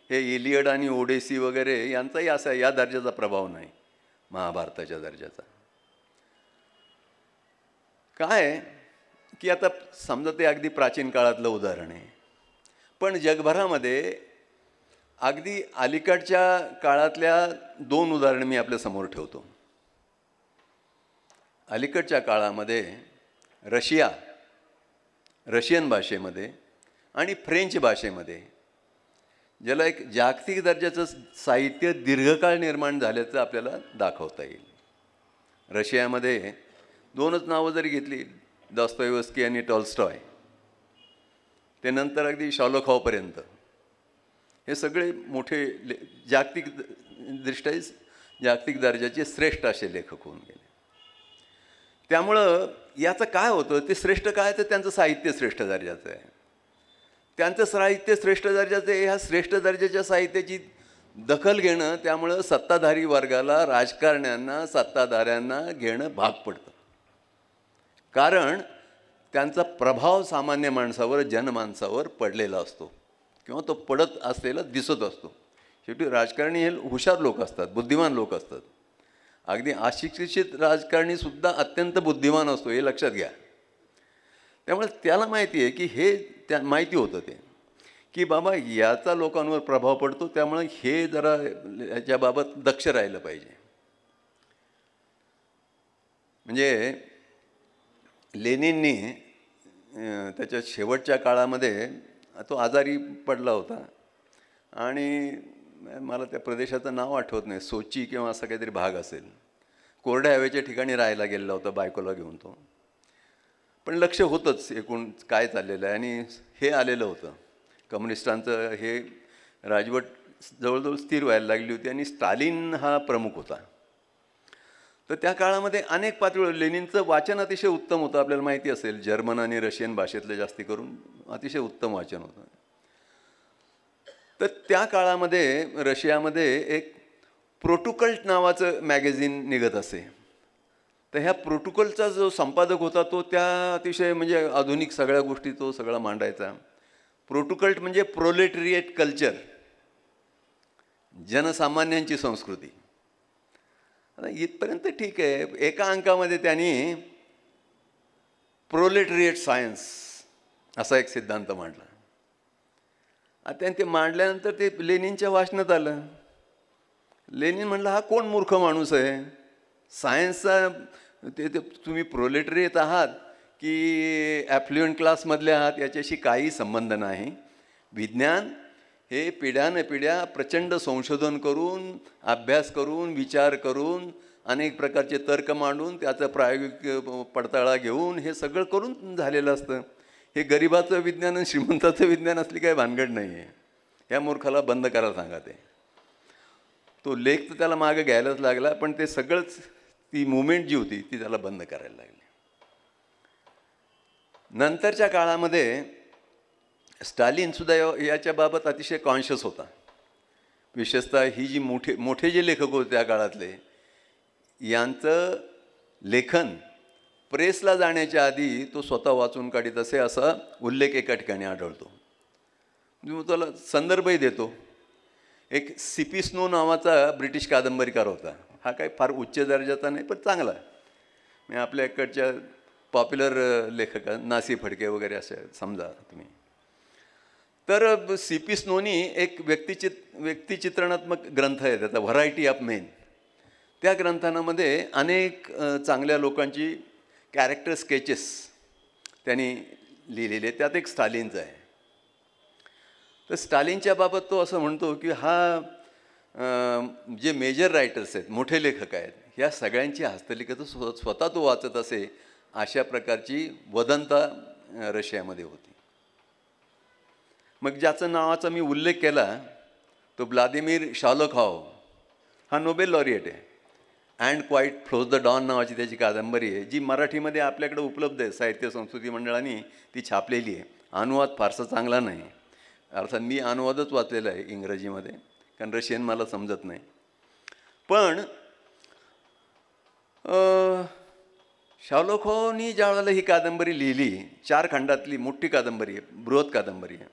हे इलियड आणि ओडेसी वगैरे यांचाही असा या दर्जाचा प्रभाव नाही, महाभारताच्या दर्जाचा. काय की आता समजा ते अगदी प्राचीन काळातलं उदाहरण आहे, पण जगभरामध्ये अगदी अलीकडच्या काळातल्या 2 उदाहरणं मी आपल्यासमोर ठेवतो. अलीकडच्या काळामध्ये रशियन भाषेमध्ये आणि फ्रेंच भाषेमध्ये ज्याला एक जागतिक दर्जाचं साहित्य दीर्घकाळ निर्माण झाल्याचं आपल्याला दाखवता येईल. रशियामध्ये 2च नावं जरी घेतली, दॉस्तोयेव्स्की आणि टॉल्स्टॉय, ते नंतर अगदी शॉलोखॉवपर्यंत, हे सगळे मोठे जागतिक दर्जाचे श्रेष्ठ असे लेखक होऊन गेले. त्यामुळं याचं काय होतं, ते श्रेष्ठ काय, तर त्यांचं साहित्य श्रेष्ठ दर्जाचं आहे. त्यांचं साहित्य श्रेष्ठ दर्जाचं आहे. ह्या श्रेष्ठ दर्जाच्या साहित्याची दखल घेणं, त्यामुळं सत्ताधारी वर्गाला, राजकारण्यांना, सत्ताधाऱ्यांना घेणं भाग पडतं. कारण त्यांचा प्रभाव सामान्य माणसावर, जनमानसावर पडलेला असतो किंवा तो पडत असलेला दिसत असतो. शेवटी राजकारणी हे हुशार लोक असतात, बुद्धिमान लोक असतात. अगदी अशिक्षित राजकारणीसुद्धा अत्यंत बुद्धिमान असतो, हे लक्षात घ्या. त्यामुळे त्याला माहिती आहे की हे माहिती होतं ते की बाबा याचा लोकांवर प्रभाव पडतो, त्यामुळे हे जरा याच्याबाबत दक्ष राहिलं पाहिजे. म्हणजे लेनिननी त्याच्या शेवटच्या काळामध्ये तो आजारी पडला होता आणि मला त्या प्रदेशाचं नाव आठवत नाही, सोची किंवा असा काहीतरी भाग असेल, कोरड्या हवेच्या ठिकाणी राहायला गेलेला होता बायकोला घेऊन तो. पण लक्ष होतंच एकूण काय चाललेलं आहे, आणि हे आलेलं होतं कम्युनिस्टांचं, हे राजवट जवळजवळ स्थिर व्हायला लागली होती आणि स्टालिन हा प्रमुख होता. तर त्या काळामध्ये अनेक पातळीवर लेनिनचं वाचन अतिशय उत्तम होतं. आपल्याला माहिती असेल, जर्मन आणि रशियन भाषेतलं जास्ती करून अतिशय उत्तम वाचन होतं. तर त्या काळामध्ये रशियामध्ये एक प्रोटोकल्ट नावाचं मॅगझिन निघत असे. तर ह्या प्रोटोकॉलचा जो संपादक होता तो त्या अतिशय म्हणजे आधुनिक सगळ्या गोष्टी तो सगळा मांडायचा. प्रोटोकल्ट म्हणजे प्रोलेटरिएट कल्चर, जनसामान्यांची संस्कृती. आता इथपर्यंत ठीक आहे. एका अंकामध्ये त्यांनी प्रोलेटरिएट सायन्स असा एक सिद्धांत मांडला. आता त्यांनी ते मांडल्यानंतर ते लेनिनच्या वाचनात आलं. लेनिन म्हणलं हा कोण मूर्ख माणूस आहे, सायन्सचा ते तुम्ही प्रोलेटरिएट आहात की ॲफ्ल्युएंट क्लासमधले आहात याच्याशी काही संबंध नाही. विज्ञान हे पिढ्यानपिढ्या प्रचंड संशोधन करून, अभ्यास करून, विचार करून, अनेक प्रकारचे तर्क मांडून, त्याचा प्रायोगिक पडताळा घेऊन हे सगळं करून झालेलं असतं. हे गरिबाचं विज्ञान आणि श्रीमंताचं विज्ञान असली काही भानगड नाही आहे. या मूर्खाला बंद करायला सांगा. तो लेख तर त्याला मागं घ्यायलाच लागला, पण ते सगळंच ती मुवमेंट जी होती ती त्याला बंद करायला लागली. नंतरच्या काळामध्ये स्टालिनसुद्धा याच्या बाबत अतिशय कॉन्शियस होता. विशेषतः ही जी मोठे जे लेखक होते त्या काळातले, यांचं लेखन प्रेसला जाण्याच्या आधी तो स्वतः वाचून काढीत असे, असा उल्लेख एका ठिकाणी आढळतो. मी त्याला संदर्भही देतो. एक C.P. स्नो नावाचा ब्रिटिश कादंबरीकार होता. हा काही फार उच्च दर्जाचा नाही, पण चांगला. मी आपल्या इकडच्या पॉप्युलर लेखक नासी फडके वगैरे असे समजा तुम्ही. तर C.P. स्नोनी एक व्यक्तिचित्रणात्मक ग्रंथ आहे त्याचा, व्हरायटी ऑफ मेन. त्या ग्रंथामध्ये अनेक चांगल्या लोकांची कॅरेक्टर स्केचेस त्यांनी लिहिलेले. त्यात एक स्टालिनचं आहे. तर स्टालिनच्या बाबत तो असं म्हणतो की हा जे मेजर रायटर्स आहेत, मोठे लेखक आहेत, ह्या सगळ्यांची हस्तलिखितं स्वतः तो वाचत असे, अशा प्रकारची वदंता रशियामध्ये होती. मग ज्याचं नावाचा मी उल्लेख केला तो व्लादिमीर शालोखॉव. हा नोबेल लॉरिएट आहे. And quiet flows the Don नावाची त्याची कादंबरी आहे, जी मराठीमध्ये आपल्याकडे उपलब्ध आहे. साहित्य संस्कृती मंडळाने ती छापलेली आहे. अनुवाद फारसा चांगला नाही. अर्थात मी अनुवादच वाचलेला आहे इंग्रजीमध्ये, कारण रशियन मला समजत नाही. पण शालोखॉवनी ज्या वेळेला ही कादंबरी लिहिली, 4 खंडातली मोठी कादंबरी आहे, बृहत कादंबरी आहे,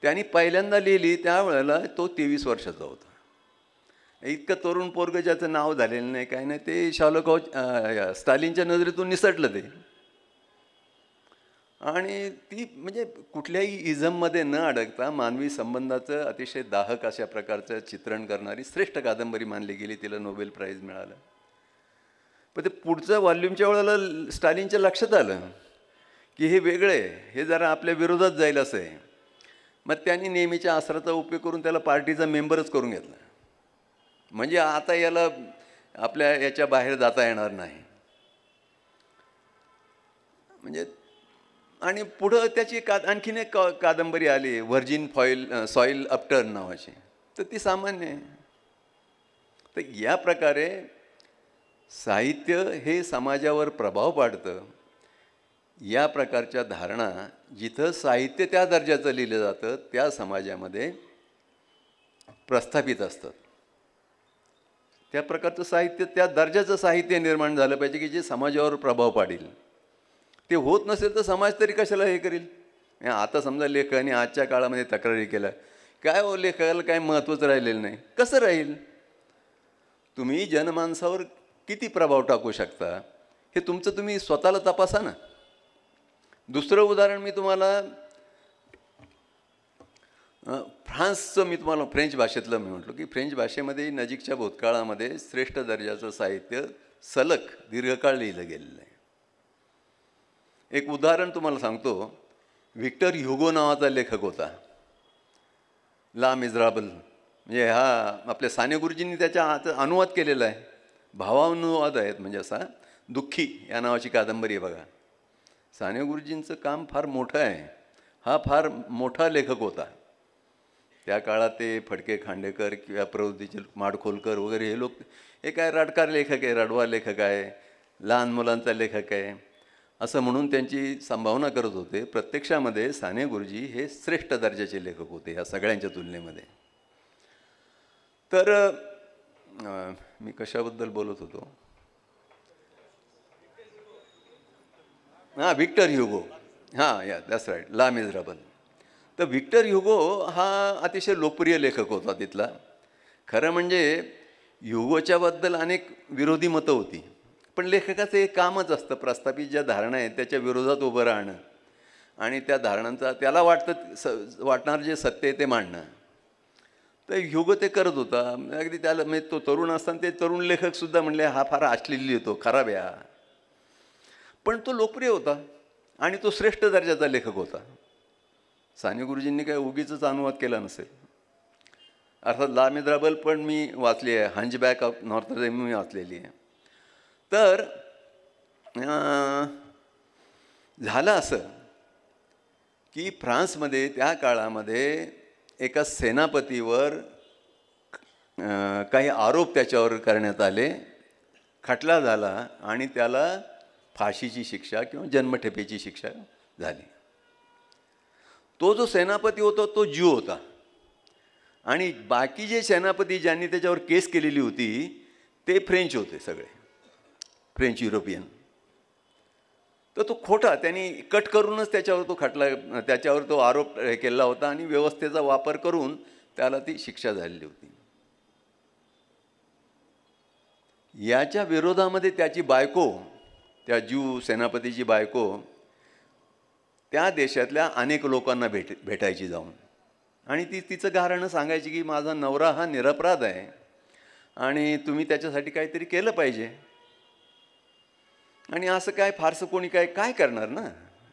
त्यांनी पहिल्यांदा लिहिली त्यावेळेला तो 23 वर्षाचा होता. इतकं तरुण पोरगं ज्याचं नाव झालेलं नाही काय नाही, ते शालोखॉव स्टालिनच्या नजरेतून निसटलं ते. आणि ती म्हणजे कुठल्याही इझममध्ये न अडकता मानवी संबंधाचं अतिशय दाहक अशा प्रकारचं चित्रण करणारी श्रेष्ठ कादंबरी मानली गेली. तिला नोबेल प्राईज मिळालं. पण ते पुढचं व्हॉल्यूमच्या वेळेला स्टालिनच्या लक्षात आलं की हे वेगळं आहे, हे जरा आपल्या विरोधात जाईल असं आहे. मग त्यांनी नेहमीच्या आसराचा उपयोग करून त्याला पार्टीचा मेंबरच करून घेतला. म्हणजे आता याला आपल्या याच्या बाहेर जाता येणार नाही. म्हणजे आणि पुढं त्याची आणखीन एक कादंबरी आली, व्हर्जिन सॉईल अपटर्न नावाची. तर ती सामान्य आहे. तर या प्रकारे साहित्य हे समाजावर प्रभाव पाडतं. या प्रकारच्या धारणा जिथं साहित्य त्या दर्जाचं लिहिलं जातं त्या समाजामध्ये प्रस्थापित असतात. त्या प्रकारचं साहित्य, त्या दर्जाचं साहित्य निर्माण झालं पाहिजे की जे समाजावर प्रभाव पाडेल. ते होत नसेल तर समाज तरी कशाला हे करेल. आता समजा लेखकाने आजच्या काळामध्ये तक्रारी केल्या, काय हो लेखकाला काय महत्त्वच राहिलेलं नाही. कसं राहील? तुम्ही जनमानसावर किती प्रभाव टाकू शकता हे तुमचं तुम्ही स्वतःला तपासा ना. दुसरं उदाहरण मी तुम्हाला फ्रान्सचं मी तुम्हाला फ्रेंच भाषेतलं मी म्हटलो की फ्रेंच भाषेमध्ये नजीकच्या भूतकाळामध्ये श्रेष्ठ दर्जाचं साहित्य सलग दीर्घकाळ लिहिलं गेलेलं आहे. एक उदाहरण तुम्हाला सांगतो. व्हिक्टर ह्युगो नावाचा लेखक होता. ला मिझराबल म्हणजे हा आपल्या साने गुरुजींनी त्याच्या अनुवाद केलेला आहे. भावानुवाद आहेत. म्हणजे असा दुःखी या नावाची कादंबरी आहे बघा. साने गुरुजींचं काम फार मोठं आहे. हा फार मोठा लेखक होता. त्या काळात ते फडके खांडेकर किंवा प्रवृत्तीचे माडखोलकर वगैरे हे लोक, हे काय रडकार लेखक आहे, रडवा लेखक आहे, लहान मुलांचा लेखक आहे असं म्हणून त्यांची संभावना करत होते. प्रत्यक्षामध्ये साने गुरुजी हे श्रेष्ठ दर्जाचे लेखक होते ह्या सगळ्यांच्या तुलनेमध्ये. तर मी कशाबद्दल बोलत होतो? हां, व्हिक्टर ह्युगो. हां, या दॅट्स राईट, ला मिझराबल. तर व्हिक्टर ह्युगो हा अतिशय लोकप्रिय लेखक होता तिथला. खरं म्हणजे ह्युगोच्याबद्दल अनेक विरोधी मतं होती, पण लेखकाचं एक कामच असतं प्रस्थापित ज्या धारणा आहेत त्याच्या विरोधात उभं राहणं आणि त्या धारणांचा त्याला वाटणारं जे सत्य आहे ते मांडणं. तर ह्युगो ते करत होता. अगदी त्याला म्हणजे तो तरुण असताना ते तरुण लेखकसुद्धा म्हणले हा फार अश्लील लिहितो, खराब आहे हा. पण तो लोकप्रिय होता आणि तो श्रेष्ठ दर्जाचा लेखक होता. साने गुरुजींनी काय उगीचच अनुवाद केला नसेल. अर्थात ला मिझरेबल पण मी वाचली आहे, हंचबॅक ऑफ नॉर्थर मी वाचलेली आहे. तर झालं असं की फ्रान्समध्ये त्या काळामध्ये एका सेनापतीवर काही आरोप त्याच्यावर करण्यात आले, खटला झाला आणि त्याला फाशीची शिक्षा किंवा जन्मठेपेची शिक्षा झाली. तो जो सेनापती होता तो ज्यू होता आणि बाकी जे सेनापती ज्यांनी त्याच्यावर केस केलेली होती ते फ्रेंच होते, सगळे फ्रेंच युरोपियन. तर तो खोटा त्यांनी कट करूनच त्याच्यावर तो खटला, त्याच्यावर तो आरोप केला होता आणि व्यवस्थेचा वापर करून त्याला ती शिक्षा झालेली होती. याच्या विरोधामध्ये त्याची बायको, त्या ज्यू सेनापतीची बायको त्या देशातल्या अनेक लोकांना भेटायची जाऊन आणि ती तिचं गाऱ्हाणं सांगायची की माझा नवरा हा निरपराध आहे आणि तुम्ही त्याच्यासाठी काहीतरी केलं पाहिजे. आणि असं काय फारसं कोणी काय करणार ना,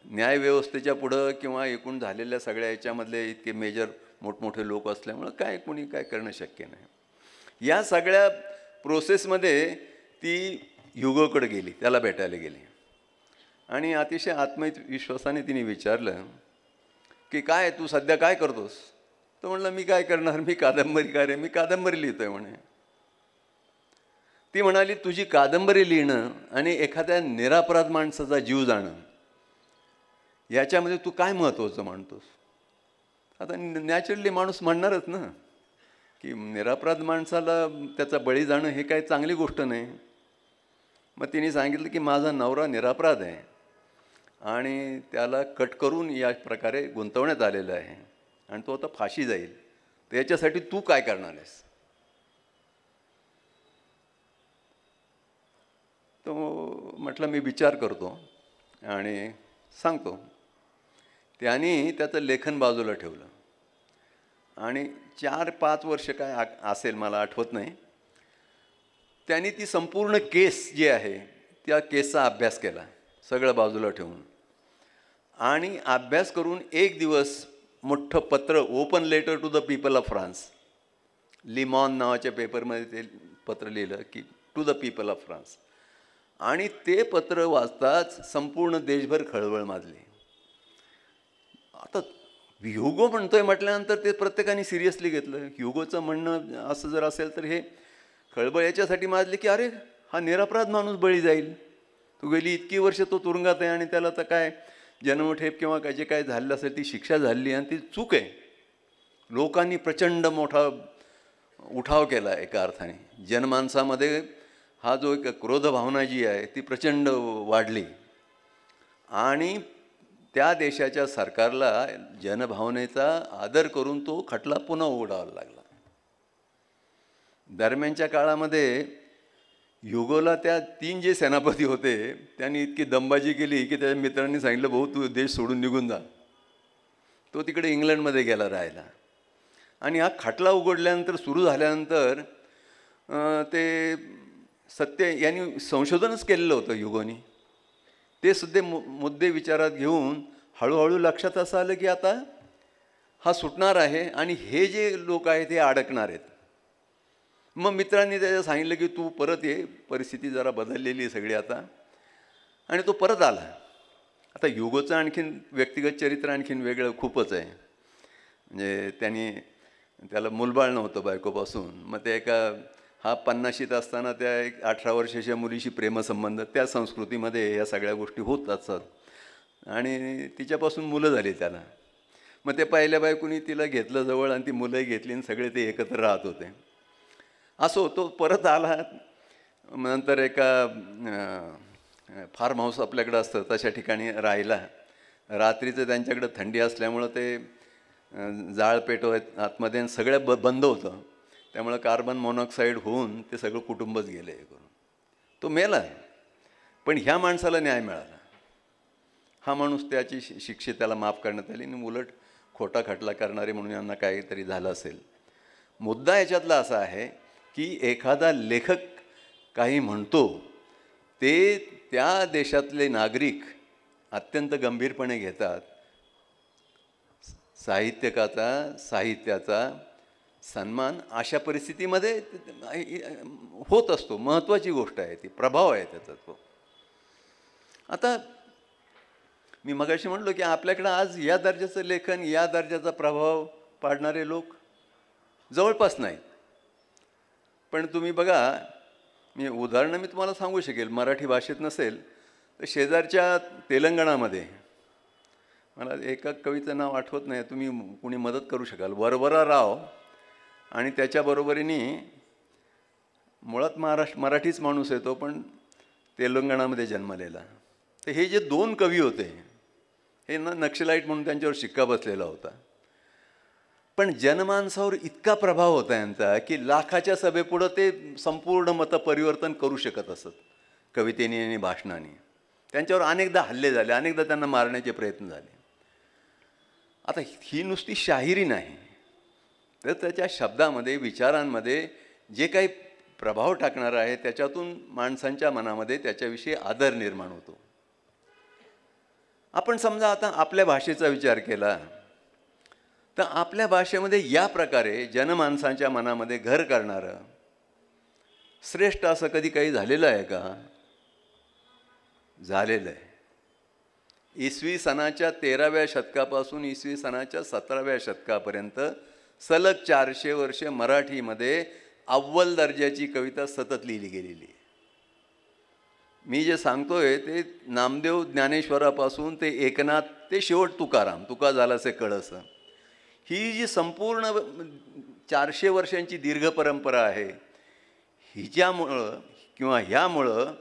न्यायव्यवस्थेच्या पुढं किंवा एकूण झालेल्या सगळ्या याच्यामधले इतके मेजर मोठमोठे लोक असल्यामुळं कोणी काय करणं शक्य नाही. या सगळ्या प्रोसेसमध्ये ती ह्युगोकडे गेली, त्याला भेटायला गेली आणि अतिशय आत्मविश्वासाने तिने विचारलं की काय तू सध्या काय करतोस? तो म्हणला मी काय करणार, मी कादंबरीकार आहे, मी कादंबरी लिहितोय म्हणे. ती म्हणाली तुझी कादंबरी लिहिणं आणि एखाद्या निरपराध माणसाचा जीव जाणं याच्यामध्ये तू काय महत्त्वाचं मानतोस? आता नॅचरली माणूस म्हणणारच ना की निरपराध माणसाला त्याचा बळी जाणं हे काय चांगली गोष्ट नाही. मग तिने सांगितलं की माझा नवरा निरपराध आहे आणि त्याला कट करून या प्रकारे गुंतवण्यात आलेलं आहे आणि तो आता फाशी जाईल, तर याच्यासाठी तू काय करणार आहेस? तो म्हटलं मी विचार करतो आणि सांगतो. त्यांनी त्याचं लेखन बाजूला ठेवलं आणि 4-5 वर्ष काय असेल मला आठवत नाही, त्यांनी ती संपूर्ण केस जी आहे त्या केसचा अभ्यास केला, सगळं बाजूला ठेवून. आणि अभ्यास करून एक दिवस मोठं पत्र, open letter to the people of France, Le Monde नावाच्या पेपरमध्ये ते पत्र लिहिलं की to the people of France. आणि ते पत्र वाचताच संपूर्ण देशभर खळबळ माजली. आता ह्युगो म्हणतोय म्हटल्यानंतर ते प्रत्येकाने सिरियसली घेतलं. ह्युगोचं म्हणणं असं जर असेल तर हे खळबळ याच्यासाठी माजली की अरे हा निरपराध माणूस बळी जाईल, तू गेली इतकी वर्ष तो तुरुंगात आहे आणि त्याला तर काय जन्मठेप किंवा काय जे काय झालेलं असेल ती शिक्षा झाली आणि ती चूक आहे. लोकांनी प्रचंड मोठा उठाव केला एका अर्थाने. जनमानसामध्ये हा जो एक क्रोध भावना जी आहे ती प्रचंड वाढली आणि त्या देशाच्या सरकारला जनभावनेचा आदर करून तो खटला पुन्हा उघडावा लागला. दरम्यानच्या काळामध्ये ह्युगोला त्या 3 जे सेनापती होते त्यांनी इतकी दमबाजी केली की त्याच्या मित्रांनी सांगितलं भाऊ तू देश सोडून निघून जा. तो तिकडे इंग्लंडमध्ये गेला राहायला. आणि हा खटला उघडल्यानंतर सुरू झाल्यानंतर ते सत्य यांनी संशोधनच केलेलं होतं ह्युगोनी. ते सुद्धा मुद्दे विचारात घेऊन हळूहळू लक्षात असं आलं की आता हा सुटणार आहे आणि हे जे लोक आहेत हे अडकणार आहेत. मग मित्रांनी त्याला सांगितलं की तू परत ये, परिस्थिती जरा बदललेली आहे सगळी आता. आणि तो परत आला. आता ह्युगोचं आणखीन व्यक्तिगत चरित्र आणखीन वेगळं खूपच आहे. म्हणजे त्याला मुलबाळ नव्हतं बायकोपासून. मग ते हा 50शीत असताना त्या एक 18 वर्षाच्या मुलीशी प्रेमसंबंध, त्या संस्कृतीमध्ये या सगळ्या गोष्टी होत असतात आणि तिच्यापासून मुलं झाली त्याला. मग ते पहिल्या बायकोनी तिला घेतलं जवळ आणि ती मुलंही घेतली आणि सगळे ते एकत्र राहत होते. असो तो परत आला. नंतर एका फार्म हाऊस आपल्याकडं असतं तशा ठिकाणी राहिला. रात्रीचं त्यांच्याकडं थंडी असल्यामुळं ते जाळ पेटवायत आतमध्ये सगळं बंद होतं. त्यामुळं कार्बन मोनॉक्साईड होऊन ते सगळं कुटुंबच गेलं हे करून. तो मेला आहे, पण ह्या माणसाला न्याय मिळाला. हा माणूस त्याची शिक्षा त्याला माफ करण्यात आली आणि उलट खोटा खटला करणारे म्हणून यांना काहीतरी झालं असेल. मुद्दा याच्यातला असा आहे की एखादा लेखक काही म्हणतो ते त्या देशातले नागरिक अत्यंत गंभीरपणे घेतात. साहित्याचा सन्मान अशा परिस्थितीमध्ये होत असतो. महत्त्वाची गोष्ट आहे ती, प्रभाव आहे त्याचा तो. आता मी मगाशी म्हणलो की आपल्याकडं आज या दर्जाचं लेखन, या दर्जाचा प्रभाव पाडणारे लोक जवळपास नाहीत. पण तुम्ही बघा, उदाहरणं मी तुम्हाला सांगू शकेल, मराठी भाषेत नसेल तर शेजारच्या तेलंगणामध्ये, मला एका कवीचं नाव आठवत नाही, तुम्ही कुणी मदत करू शकाल, वरवरा राव आणि त्याच्याबरोबरीने मुळात मराठीच माणूस आहे तो, पण तेलंगणामध्ये जन्मलेला. तर हे जे 2 कवी होते हे नक्षलाईट म्हणून त्यांच्यावर शिक्का बसलेला होता. पण जनमानसावर इतका प्रभाव होता यांचा की लाखाच्या सभेपुढं ते संपूर्ण मतपरिवर्तन करू शकत असत कवितेने आणि भाषणाने. त्यांच्यावर अनेकदा हल्ले झाले, अनेकदा त्यांना मारण्याचे प्रयत्न झाले. आता ही नुसती शाहिरी नाही, तर त्याच्या शब्दामध्ये, विचारांमध्ये जे काही प्रभाव टाकणारा आहे त्याच्यातून माणसांच्या मनामध्ये त्याच्याविषयी आदर निर्माण होतो. आपण समजा आता आपल्या भाषेचा विचार केला तर आपल्या भाषेमध्ये या प्रकारे जनमानसांच्या मनामध्ये घर करणारं श्रेष्ठ असं कधी काही झालेलं आहे का? झालेलं आहे. इसवी सनाच्या 13व्या शतकापासून इसवी सनाच्या 17व्या शतकापर्यंत सलग 400 वर्षे मराठीमध्ये अव्वल दर्जाची कविता सतत लिहिली गेलेली आहे. मी जे सांगतोय ते नामदेव ज्ञानेश्वरापासून ते एकनाथ ते शेवट तुकाराम, तुका झालासे कळस, ही जी संपूर्ण 400 वर्षांची दीर्घ परंपरा आहे, हिच्यामुळं किंवा ह्यामुळं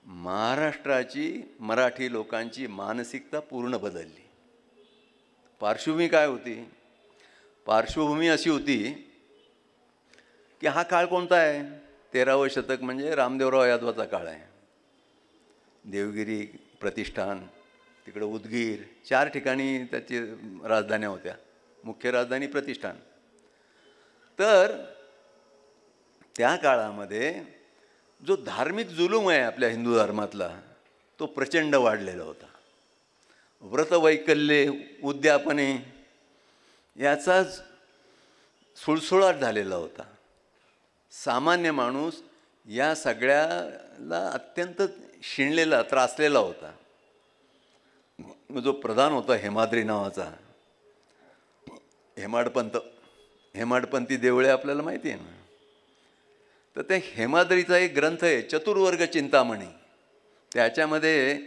महाराष्ट्राची, मराठी लोकांची मानसिकता पूर्ण बदलली. पार्श्वभूमी काय होती? पार्श्वभूमी अशी होती की हा काळ कोणता आहे? 13वं शतक म्हणजे रामदेवराव यादवाचा काळ आहे. देवगिरी प्रतिष्ठान, तिकडं उदगीर, 4 ठिकाणी त्याची राजधान्या होत्या, मुख्य राजधानी प्रतिष्ठान. तर त्या काळामध्ये जो धार्मिक जुलूम आहे आपल्या हिंदू धर्मातला तो प्रचंड वाढलेला होता. व्रतवैकल्ये, उद्यापने याचाच सुळसुळाट झालेला होता. सामान्य माणूस या सगळ्याला अत्यंत शिणलेला, त्रासलेला होता. जो प्रधान होता हेमाद्री नावाचा, हेमाडपंथी देवळे आपल्याला माहिती आहे ना. तर त्या हेमाद्रीचा एक ग्रंथ आहे चतुर्वर्ग चिंतामणी. त्याच्यामध्ये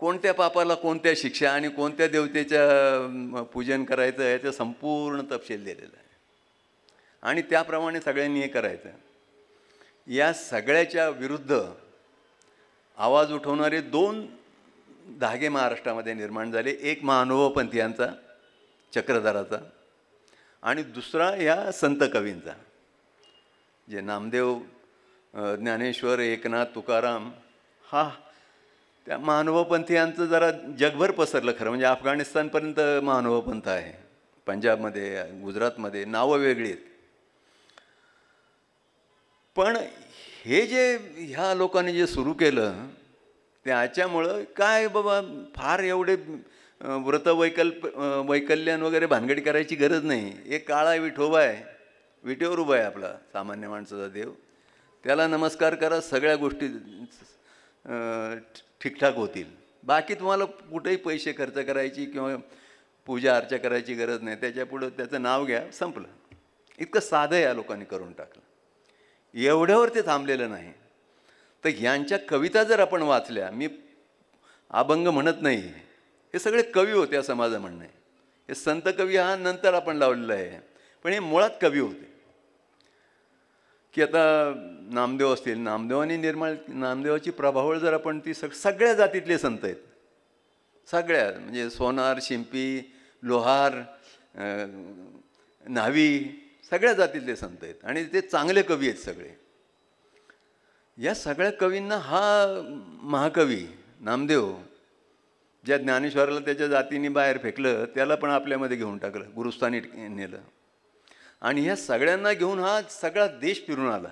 कोणत्या पापाला कोणत्या शिक्षा आणि कोणत्या देवतेच्या पूजन करायचं याचं संपूर्ण तपशील दिलेलं आहे. आणि त्याप्रमाणे सगळ्यांनी हे करायचं. या सगळ्याच्या विरुद्ध आवाज उठवणारे 2 धागे महाराष्ट्रामध्ये निर्माण झाले. एक महानुभवपंथीयांचा, चक्रधराचा, आणि दुसरा ह्या संत कवींचा. जे नामदेव, ज्ञानेश्वर, एकनाथ, तुकाराम, हा त्या महानुभवपंथीयांचं जरा जगभर पसरलं खरं म्हणजे. अफगाणिस्तानपर्यंत महानुभवपंथ आहे, पंजाबमध्ये, गुजरातमध्ये नावं वेगळी आहेत. पण हे जे ह्या लोकांनी जे सुरू केलं त्याच्यामुळं काय बाबा फार एवढे वैकल्यान वगैरे भानगडी करायची गरज नाही. एक काळा विठोबा आहे, विटेवर उभा आहे आपला सामान्य माणसाचा देव, त्याला नमस्कार करा, सगळ्या गोष्टी ठीकठाक होतील. बाकी तुम्हाला कुठेही पैसे खर्च करायची किंवा पूजा अर्चा करायची गरज नाही. त्याच्यापुढं त्याचं नाव घ्या, संपलं. इतकं साधं या लोकांनी करून टाकलं. एवढ्यावर ते थांबलेलं नाही. तर ह्यांच्या कविता जर आपण वाचल्या, मी अभंग म्हणत नाही, हे सगळे कवी होते असं माझं म्हणणं आहे. हे संत कवी हा नंतर आपण लावलेला आहे, पण हे मुळात कवी होते. की आता नामदेव असतील, नामदेवानी नामदेवाची प्रभावळ जर आपण ती सगळ्या जातीतले संत आहेत, सगळ्या म्हणजे सोनार, शिंपी, लोहार, न्हावी, सगळ्या जातीतले संत आहेत आणि ते चांगले कवी आहेत सगळे. या सगळ्या कवींना हा महाकवी नामदेव ज्या ज्ञानेश्वराला त्याच्या जातीने बाहेर फेकलं त्याला पण आपल्यामध्ये घेऊन टाकलं, गुरुस्थानी नेलं. आणि ह्या सगळ्यांना घेऊन हा सगळा देश फिरून आला.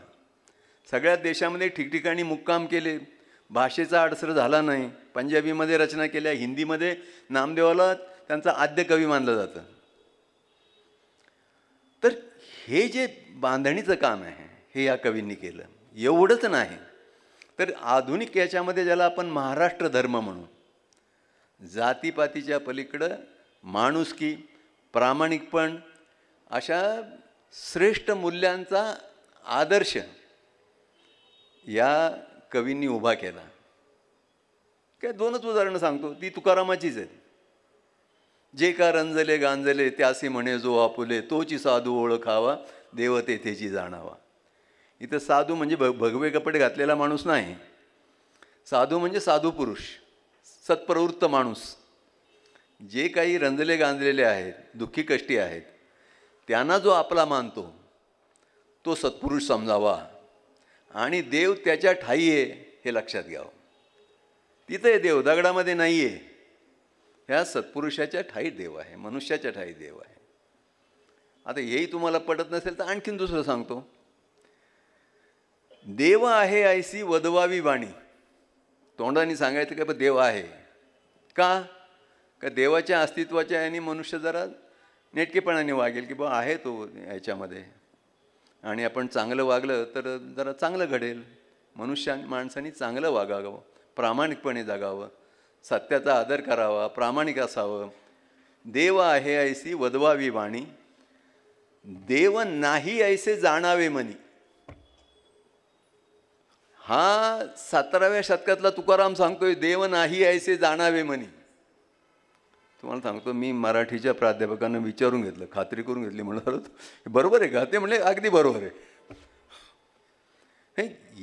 सगळ्या देशामध्ये ठिकठिकाणी मुक्काम केले. भाषेचा अडसर झाला नाही. पंजाबीमध्ये रचना केल्या, हिंदीमध्ये नामदेवाला त्यांचा आद्य कवी मानलं जातं. तर हे जे बांधणीचं काम आहे हे या कवींनी केलं. एवढंच नाही तर आधुनिक याच्यामध्ये ज्याला आपण महाराष्ट्र धर्म म्हणू, जातीपातीच्या पलीकडं माणुसकी, प्रामाणिकपण अशा श्रेष्ठ मूल्यांचा आदर्श या कवींनी उभा केला. काय 2च उदाहरणं सांगतो, ती तुकारामाचीच आहेत. जे का रंजले गांजले त्यासी म्हणे जो आपुले, तोची साधू ओळखावा देव तेथेची जाणावा. इथं साधू म्हणजे भगवे कपडे घातलेला माणूस नाही. साधू म्हणजे साधू पुरुष, सत्प्रवृत्त माणूस. जे काही रंजले गांजलेले आहेत, दुःखी कष्टी आहेत, त्यांना जो आपला मानतो तो सत्पुरुष समजावा आणि देव त्याच्या ठाई आहे हे लक्षात घ्यावं. तिथं आहे देव, दगडामध्ये नाही आहे. ह्या सत्पुरुषाच्या ठाई देव आहे, मनुष्याच्या ठाई देव आहे. आता हेही तुम्हाला पटत नसेल तर आणखीन दुसरं सांगतो. देव आहे ऐसी वदवावी वाणी. तोंडाने सांगायचं का देव आहे का देवाच्या अस्तित्वाच्या याने मनुष्य जरा नेटकेपणाने वागेल की बा आहे तो याच्यामध्ये, आणि आपण चांगलं वागलं तर जरा चांगलं घडेल. माणसाने चांगलं वागावं, प्रामाणिकपणे जगावं, सत्याचा आदर करावा, प्रामाणिक असावं. देव आहे ऐसी वदवावी वाणी, देव नाही ऐसे जाणावे मनी. हा 17व्या शतकातला तुकाराम सांगतोय, देव नाही ऐसे जाणावे मनी. तुम्हाला सांगतो, मी मराठीच्या प्राध्यापकांना विचारून घेतलं, खात्री करून घेतली. म्हणलं बरोबर आहे का? ते म्हणले अगदी बरोबर आहे.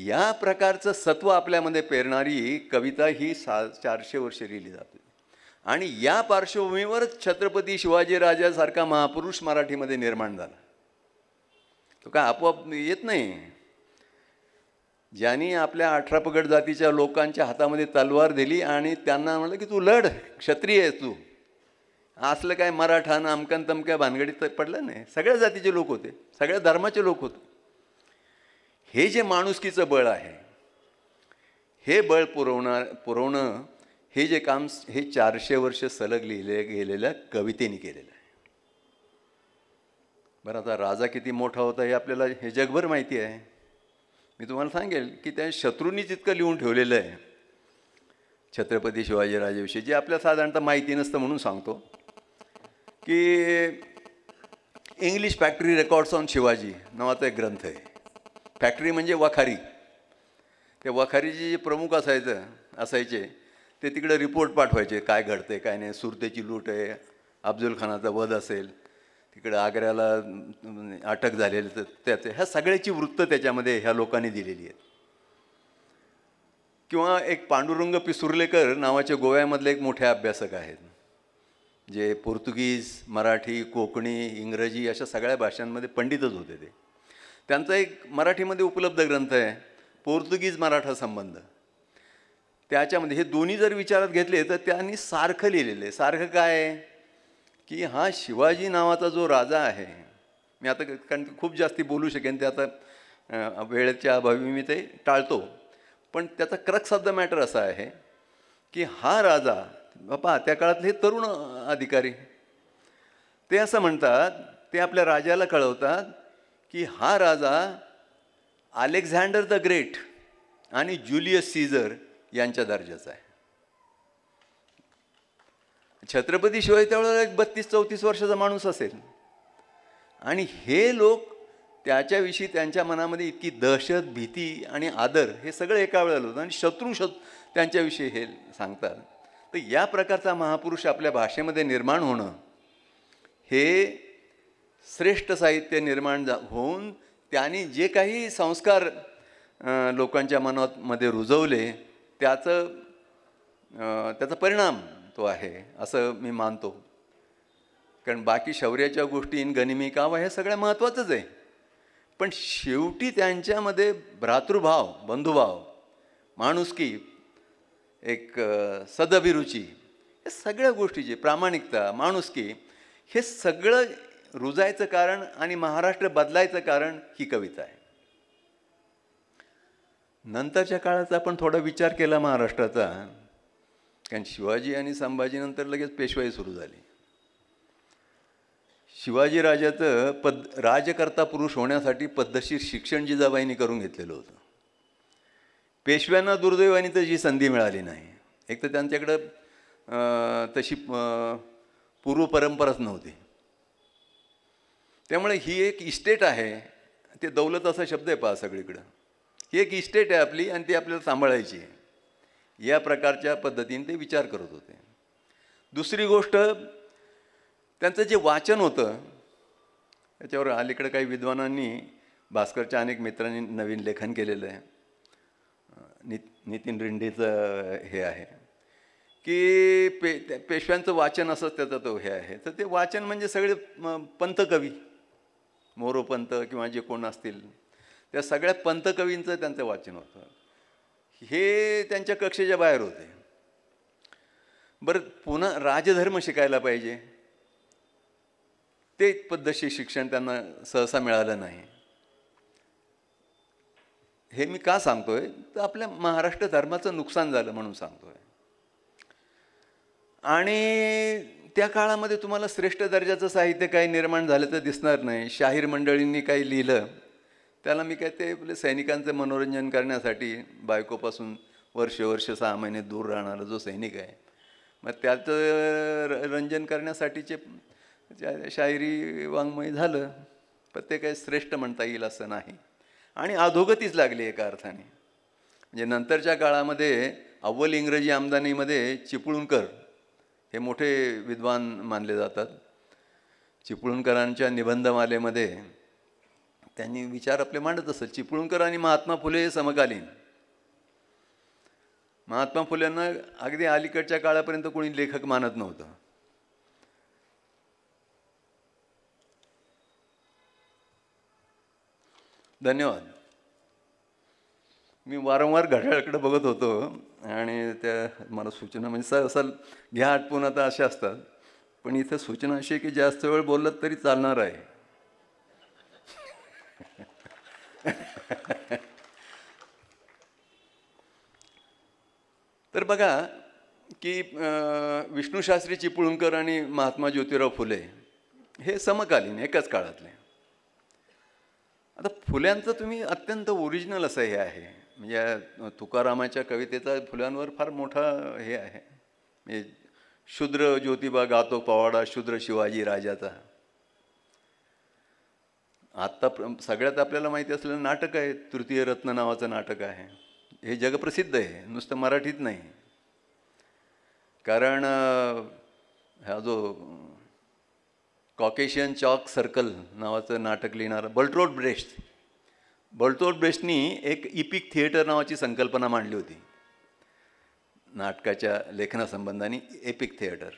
या प्रकारचं सत्व आपल्यामध्ये पेरणारी कविता ही 400 वर्ष लिहिली जाते. आणि या पार्श्वभूमीवरच छत्रपती शिवाजीराजासारखा महापुरुष मराठीमध्ये निर्माण झाला. तो काय आपोआप येत नाही. ज्यांनी आपल्या 18 पगड जातीच्या लोकांच्या हातामध्ये तलवार दिली आणि त्यांना म्हणलं की तू लढ, क्षत्रिय आहेस तू. असलं काय मराठा ना अमकन तमक्या भानगडीत पडलं नाही. सगळ्या जातीचे लोक होते, सगळ्या धर्माचे लोक होते. हे जे माणुसकीचं बळ आहे, हे बळ पुरवणं हे जे काम हे 400 वर्ष सलग लिहिले गेलेल्या कवितेने केलेलं आहे. बरं, आता राजा किती मोठा होता हे आपल्याला हे जगभर माहिती आहे. मी तुम्हाला सांगेल की त्या शत्रूंनीच इतकं लिहून ठेवलेलं आहे छत्रपती शिवाजीराजाविषयी, जे आपल्याला साधारणतः माहिती नसतं. म्हणून सांगतो की English factory records on Shivaji नावाचा एक ग्रंथ आहे. फॅक्टरी म्हणजे वखारी. त्या वखारीचे जे प्रमुख असायचे ते तिकडे रिपोर्ट पाठवायचे, काय घडते काय नाही. सुरतेची लूट आहे, अफजल खानाचा वध असेल, तिकडे आग्र्याला अटक झालेली, तर त्याचे ह्या सगळ्याची वृत्त त्याच्यामध्ये ह्या लोकांनी दिलेली आहेत. किंवा एक पांडुरंग पिसुर्लेकर नावाचे गोव्यामधले एक मोठे अभ्यासक आहेत, जे पोर्तुगीज, मराठी, कोकणी, इंग्रजी अशा सगळ्या भाषांमध्ये पंडितच होते. ते त्यांचा एक मराठीमध्ये उपलब्ध ग्रंथ आहे, पोर्तुगीज मराठा संबंध. त्याच्यामध्ये हे दोन्ही जर विचारात घेतले तर त्यांनी सारखं लिहिलेलं आहे. सारखं काय आहे की हा शिवाजी नावाचा जो राजा आहे, मी आता कारण खूप जास्ती बोलू शकेन ते, आता वेळेच्या अभावी मी ते टाळतो. पण त्याचा क्रक्स ऑफ द मॅटर असा आहे की हा राजा, बापा त्या काळातले हे तरुण अधिकारी, ते असं म्हणतात, ते आपल्या राजाला कळवतात की हा राजा अलेक्झांडर द ग्रेट आणि ज्युलियस सीझर यांच्या दर्जाचा आहे. छत्रपती शिवाजी त्यावेळेला एक 32-34 वर्षाचा माणूस असेल. आणि हे लोक त्याच्याविषयी त्यांच्या मनामध्ये इतकी दहशत, भीती आणि आदर हे सगळं एका वेळेला होतं. आणि शत्रू त्यांच्याविषयी हे सांगतात. तर या प्रकारचा महापुरुष आपल्या भाषेमध्ये निर्माण होणं हे श्रेष्ठ साहित्य निर्माण होऊन त्यांनी जे काही संस्कार लोकांच्या मनामध्ये रुजवले त्याचा परिणाम तो आहे असं मी मानतो. कारण बाकी शौर्याच्या गोष्टी गनिमी कावा हे सगळ्या महत्त्वाचंच आहे, पण शेवटी त्यांच्यामध्ये भ्रातृभाव, बंधुभाव, माणुसकी, एक सदभिरुची, हे सगळ्या गोष्टीची प्रामाणिकता, माणुसकी, हे सगळं रुजायचं कारण आणि महाराष्ट्र बदलायचं कारण ही कविता आहे. नंतरच्या काळाचा आपण थोडा विचार केला महाराष्ट्राचा, कारण शिवाजी आणि संभाजीनंतर लगेच पेशवाई सुरू झाली. शिवाजी राजाचं राजकर्ता पुरुष होण्यासाठी पद्धतशीर शिक्षण जिजाबाईंनी करून घेतलेलं होतं. पेशव्यांना दुर्दैवाने तशी संधी मिळाली नाही. एक तर त्यांच्याकडं तशी पूर्वपरंपराच नव्हती. त्यामुळे ही एक इस्टेट आहे, ते दौलत असा शब्द आहे पहा सगळीकडं, ही एक इस्टेट आहे आपली आणि ती आपल्याला सांभाळायची आहे, या प्रकारच्या पद्धतीने ते विचार करत होते. दुसरी गोष्ट, त्यांचं जे वाचन होतं त्याच्यावर अलीकडे काही विद्वानांनी, भास्करच्या अनेक मित्रांनी नवीन लेखन केलेलं आहे. नितीन रिंडेचं हे आहे की पेशव्यांचं वाचन असंच त्याचा तो हे आहे. तर ते वाचन म्हणजे सगळे पंथकवी, मोरोपंत किंवा जे कोण असतील त्या सगळ्या पंथकवींचं त्यांचं वाचन होतं. हे त्यांच्या कक्षेच्या बाहेर होते. बरं, पुन्हा राजधर्म शिकायला पाहिजे, ते पद्धतशीर शिक्षण त्यांना सहसा मिळालं नाही. हे मी का सांगतोय, तर आपल्या महाराष्ट्र धर्माचं नुकसान झालं म्हणून सांगतोय. आणि त्या काळामध्ये तुम्हाला श्रेष्ठ दर्जाचं साहित्य काही निर्माण झालं तर दिसणार नाही. शाहीर मंडळींनी काही लिहिलं त्याला मी काय ते आपले सैनिकांचं मनोरंजन करण्यासाठी, बायकोपासून वर्ष 6 महिने दूर राहणारा जो सैनिक आहे, मग त्याचं रंजन करण्यासाठीचे शायरी वाङ्मय झालं, पण ते काही श्रेष्ठ म्हणता येईल असं नाही. आणि अधोगतीच लागली एका अर्थाने. म्हणजे नंतरच्या काळामध्ये अव्वल इंग्रजी आमदानीमध्ये चिपळूणकर हे मोठे विद्वान मानले जातात. चिपळूणकरांच्या निबंधमालेमध्ये त्यांनी विचार आपले मांडत असत. चिपळूणकर आणि महात्मा फुले हे समकालीन. महात्मा फुलेंना अगदी अलीकडच्या काळापर्यंत कोणी लेखक मानत नव्हतं. धन्यवाद. मी वारंवार घड्याळाकडे बघत होतो आणि त्या मला सूचना म्हणजे सहसा घ्या आटपून आता अशा असतात, पण इथं सूचना अशी आहे की जास्त वेळ बोललात तरी चालणार आहे. तर बघा की विष्णूशास्त्री चिपळूणकर आणि महात्मा ज्योतिराव फुले हे समकालीन एकाच काळातले. आता फुल्यांचं तुम्ही अत्यंत ओरिजिनल असं हे आहे. म्हणजे तुकारामाच्या कवितेचा फुल्यांवर फार मोठा हे आहे. म्हणजे शूद्र ज्योतिबा गातो पवाडा, शूद्र शिवाजी राजाचा. आत्ता सगळ्यात आपल्याला माहिती असलेलं नाटक आहे, तृतीय रत्न नावाचं नाटक आहे. हे जगप्रसिद्ध आहे, नुसतं मराठीत नाही. कारण हा जो कॉकेशियन चॉक सर्कल नावाचं नाटक लिहिणारा बर्टोल्ट ब्रेस्टनी एक इपिक थिएटर नावाची संकल्पना मांडली होती नाटकाच्या लेखनासंबंधाने, एपिक थिएटर.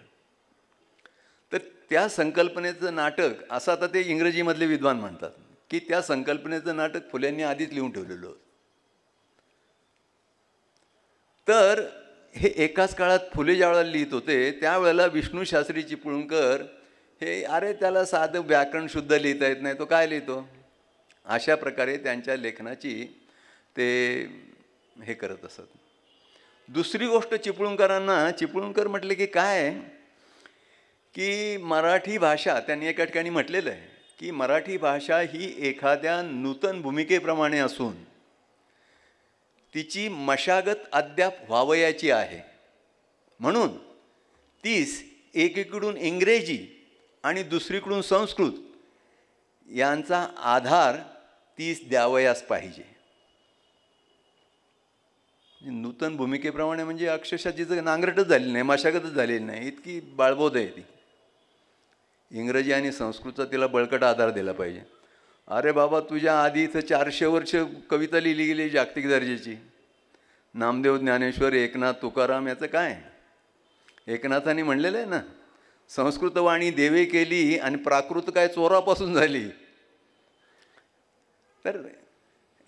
तर त्या संकल्पनेचं नाटक असं आता ते इंग्रजीमधले विद्वान म्हणतात की त्या संकल्पनेचं नाटक फुल्यांनी आधीच लिहून ठेवलेलं होतं. तर हे एकाच काळात फुले ज्यावेळेला लिहित होते त्यावेळेला विष्णूशास्त्री चिपळूणकर हे अरे त्याला साधं व्याकरण शुद्ध लिहिता येत नाही, तो काय लिहितो, अशा प्रकारे त्यांच्या लेखनाची ते हे करत असत. दुसरी गोष्ट, चिपळूणकर म्हटले की काय की मराठी भाषा, त्यांनी एका ठिकाणी म्हटलेलं आहे की मराठी भाषा ही एखाद्या नूतन भूमिकेप्रमाणे असून तिची मशागत अद्याप व्हावयाची आहे, म्हणून तीस एकीकडून इंग्रजी आणि दुसरीकडून संस्कृत यांचा आधार तीस द्यावयास पाहिजे. नूतन भूमिकेप्रमाणे म्हणजे अक्षरशः जिचं नांगरटच झालेली नाही, मशागतच झालेली नाही, इतकी बाळबोध आहे ती. इंग्रजी आणि संस्कृतचा तिला बळकट आधार दिला पाहिजे. अरे बाबा, तुझ्या आधी इथं 400 वर्ष कविता लिहिली गेली जागतिक दर्जाची. नामदेव, ज्ञानेश्वर, एकनाथ, तुकाराम, याचं काय? एकनाथांनी म्हणलेलं आहे ना, संस्कृतवाणी देवे केली आणि प्राकृत काय चोरापासून झाली. तर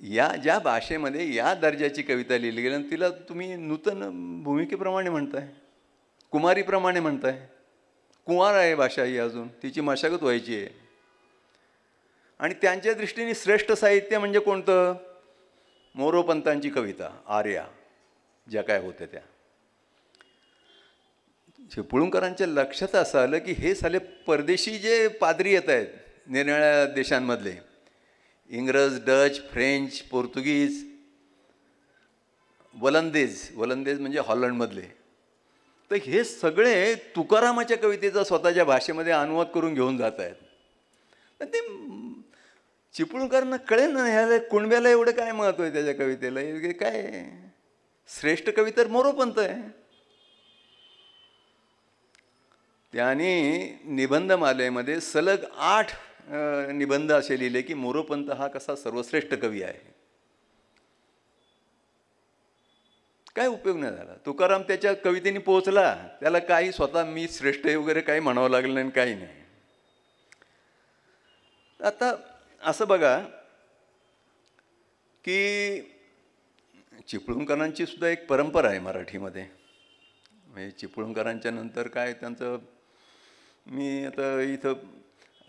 या ज्या भाषेमध्ये या दर्जाची कविता लिहिली गेली, तिला तुम्ही नूतन भूमिकेप्रमाणे म्हणताय, कुमारीप्रमाणे म्हणताय. कुंवार आहे भाषा ही, अजून तिची मशागत व्हायची आहे. आणि त्यांच्या दृष्टीने श्रेष्ठ साहित्य म्हणजे कोणतं? मोरोपंतांची कविता, आर्या ज्या काय होत्या त्या. चिपळूणकरांच्या लक्षात असं आलं की हे साले परदेशी जे पादरी येत आहेत निरनिराळ्या देशांमधले, इंग्रज, डच, फ्रेंच, पोर्तुगीज, वलंदेज म्हणजे हॉलंडमधले, तर हे सगळे तुकारामाच्या कवितेचा स्वतःच्या भाषेमध्ये अनुवाद करून घेऊन जात आहेत. तर ते चिपळूणकरांना कळेल ना, ह्याला कुणब्याला एवढं काय महत्त्व आहे त्याच्या कवितेला, हे काय श्रेष्ठ कवी तर मोरोपंत आहे. त्यांनी निबंधमालेमध्ये सलग 8 निबंध असे लिहिले की मोरोपंत हा कसा सर्वश्रेष्ठ कवी आहे. काय उपयोग नाही झाला. तुकाराम त्याच्या कवितेने पोहोचला, त्याला काही स्वतः मी श्रेष्ठ वगैरे काही म्हणावं लागलं नाही, काही नाही. आता असं बघा की चिपळूणकरांची सुद्धा एक परंपरा आहे मराठीमध्ये. म्हणजे चिपळूणकरांच्या नंतर काय त्यांचं, मी आता इथं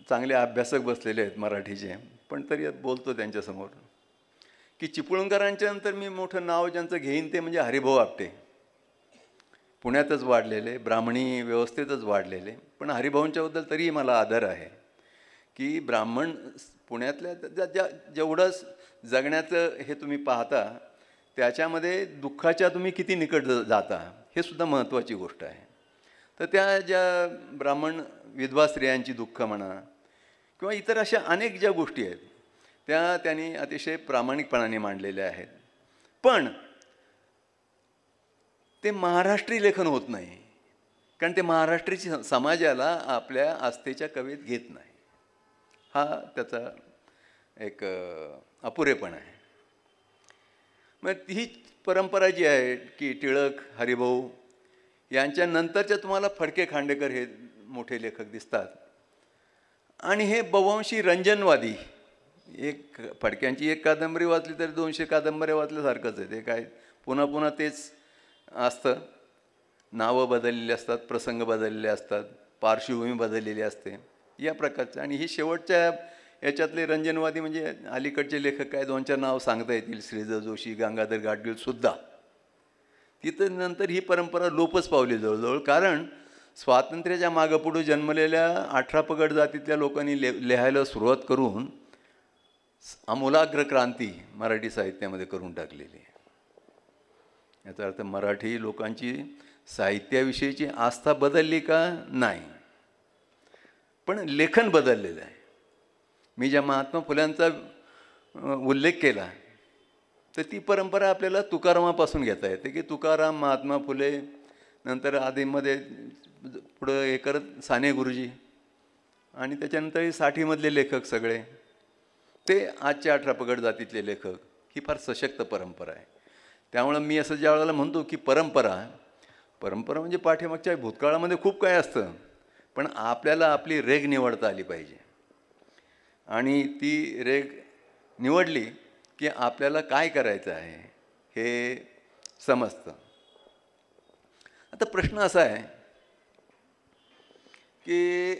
चांगले अभ्यासक बसलेले आहेत मराठीचे, पण तरी बोलतो त्यांच्यासमोर की चिपळूणकरांच्या नंतर मी मोठं नाव ज्यांचं घेईन ते म्हणजे हरिभाऊ आपटे. पुण्यातच वाढलेले, ब्राह्मणी व्यवस्थेतच वाढलेले, पण हरिभाऊंच्याबद्दल तरीही मला आदर आहे की ब्राह्मण पुण्यातल्या जेवढं जगण्याचं हे तुम्ही पाहता त्याच्यामध्ये दुःखाच्या तुम्ही किती निकट जाता हे सुद्धा महत्त्वाची गोष्ट आहे. तर त्या ज्या ब्राह्मण विधवा स्त्रियांची दुःख म्हणा किंवा इतर अशा अनेक ज्या गोष्टी आहेत त्या त्यांनी अतिशय प्रामाणिकपणाने मांडलेल्या आहेत. पण ते महाराष्ट्री लेखन होत नाही, कारण ते महाराष्ट्रीची समाजाला आपल्या आस्थेच्या कवेत घेत नाही. हा त्याचा एक अपुरेपण आहे. मग ही परंपरा जी आहे की टिळक, हरिभाऊ यांच्या नंतरच्या तुम्हाला फडके, खांडेकर हे मोठे लेखक दिसतात. आणि हे बव्वंशी रंजनवादी, एक फडक्यांची एक कादंबरी वाचली तरी 200 कादंबऱ्या वाचल्यासारखंच आहे. ते काय पुन्हा पुन्हा तेच असतं. नावं बदललेली असतात, प्रसंग बदललेले असतात, पार्श्वभूमी बदललेली असते, या प्रकारचं. आणि ही शेवटच्या याच्यातले रंजनवादी म्हणजे अलीकडचे लेखक काय 2-4 नाव सांगता येतील, श्रीधर जोशी, गंगाधर गाडगीळसुद्धा. तिथं नंतर ही परंपरा लोपच पावली जवळजवळ. कारण स्वातंत्र्याच्या मागं पुढं जन्मलेल्या 18 पगड जातीतल्या लोकांनी लिहायला सुरुवात करून आमूलाग्र क्रांती मराठी साहित्यामध्ये करून टाकलेली आहे. याचा अर्थ मराठी लोकांची साहित्याविषयीची आस्था बदलली का? नाही, पण लेखन बदललेलं आहे. मी ज्या महात्मा फुल्यांचा उल्लेख केला तर ती परंपरा आपल्याला तुकारामापासून घेता येते की तुकाराम, महात्मा फुले, नंतर आधीमध्ये पुढं हे करत साने गुरुजी आणि त्याच्यानंतर 60मधले लेखक सगळे ते आजच्या 18 पगड जातीतले लेखक. ही फार सशक्त परंपरा आहे. त्यामुळं मी असं ज्या वेळेला म्हणतो की परंपरा म्हणजे पाठीमागच्या भूतकाळामध्ये खूप काय असतं, पण आपल्याला आपली रेघ निवडता आली पाहिजे. आणि ती रेघ निवडली की आपल्याला काय करायचं आहे हे समजतं. आता प्रश्न असा आहे की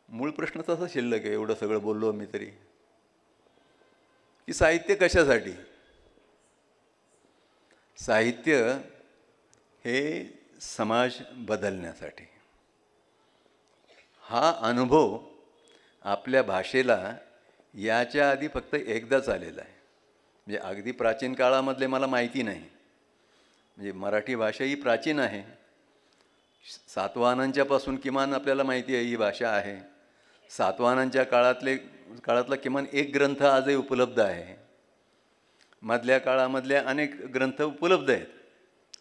मूळ प्रश्न तसा शिल्लक आहे, एवढं सगळं बोललो मी तरी, की साहित्य कशासाठी? साहित्य हे समाज बदलण्यासाठी. हा अनुभव आपल्या भाषेला याच्या आधी फक्त एकदाच आलेला आहे. म्हणजे अगदी प्राचीन काळामधले मला माहिती नाही. म्हणजे मराठी भाषा ही प्राचीन आहे. सातवाहनांच्यापासून किमान आपल्याला माहिती आहे ही भाषा आहे. सातवाहनांच्या काळातला किमान एक ग्रंथ आजही उपलब्ध आहे. मधल्या काळामधल्या अनेक ग्रंथ उपलब्ध आहेत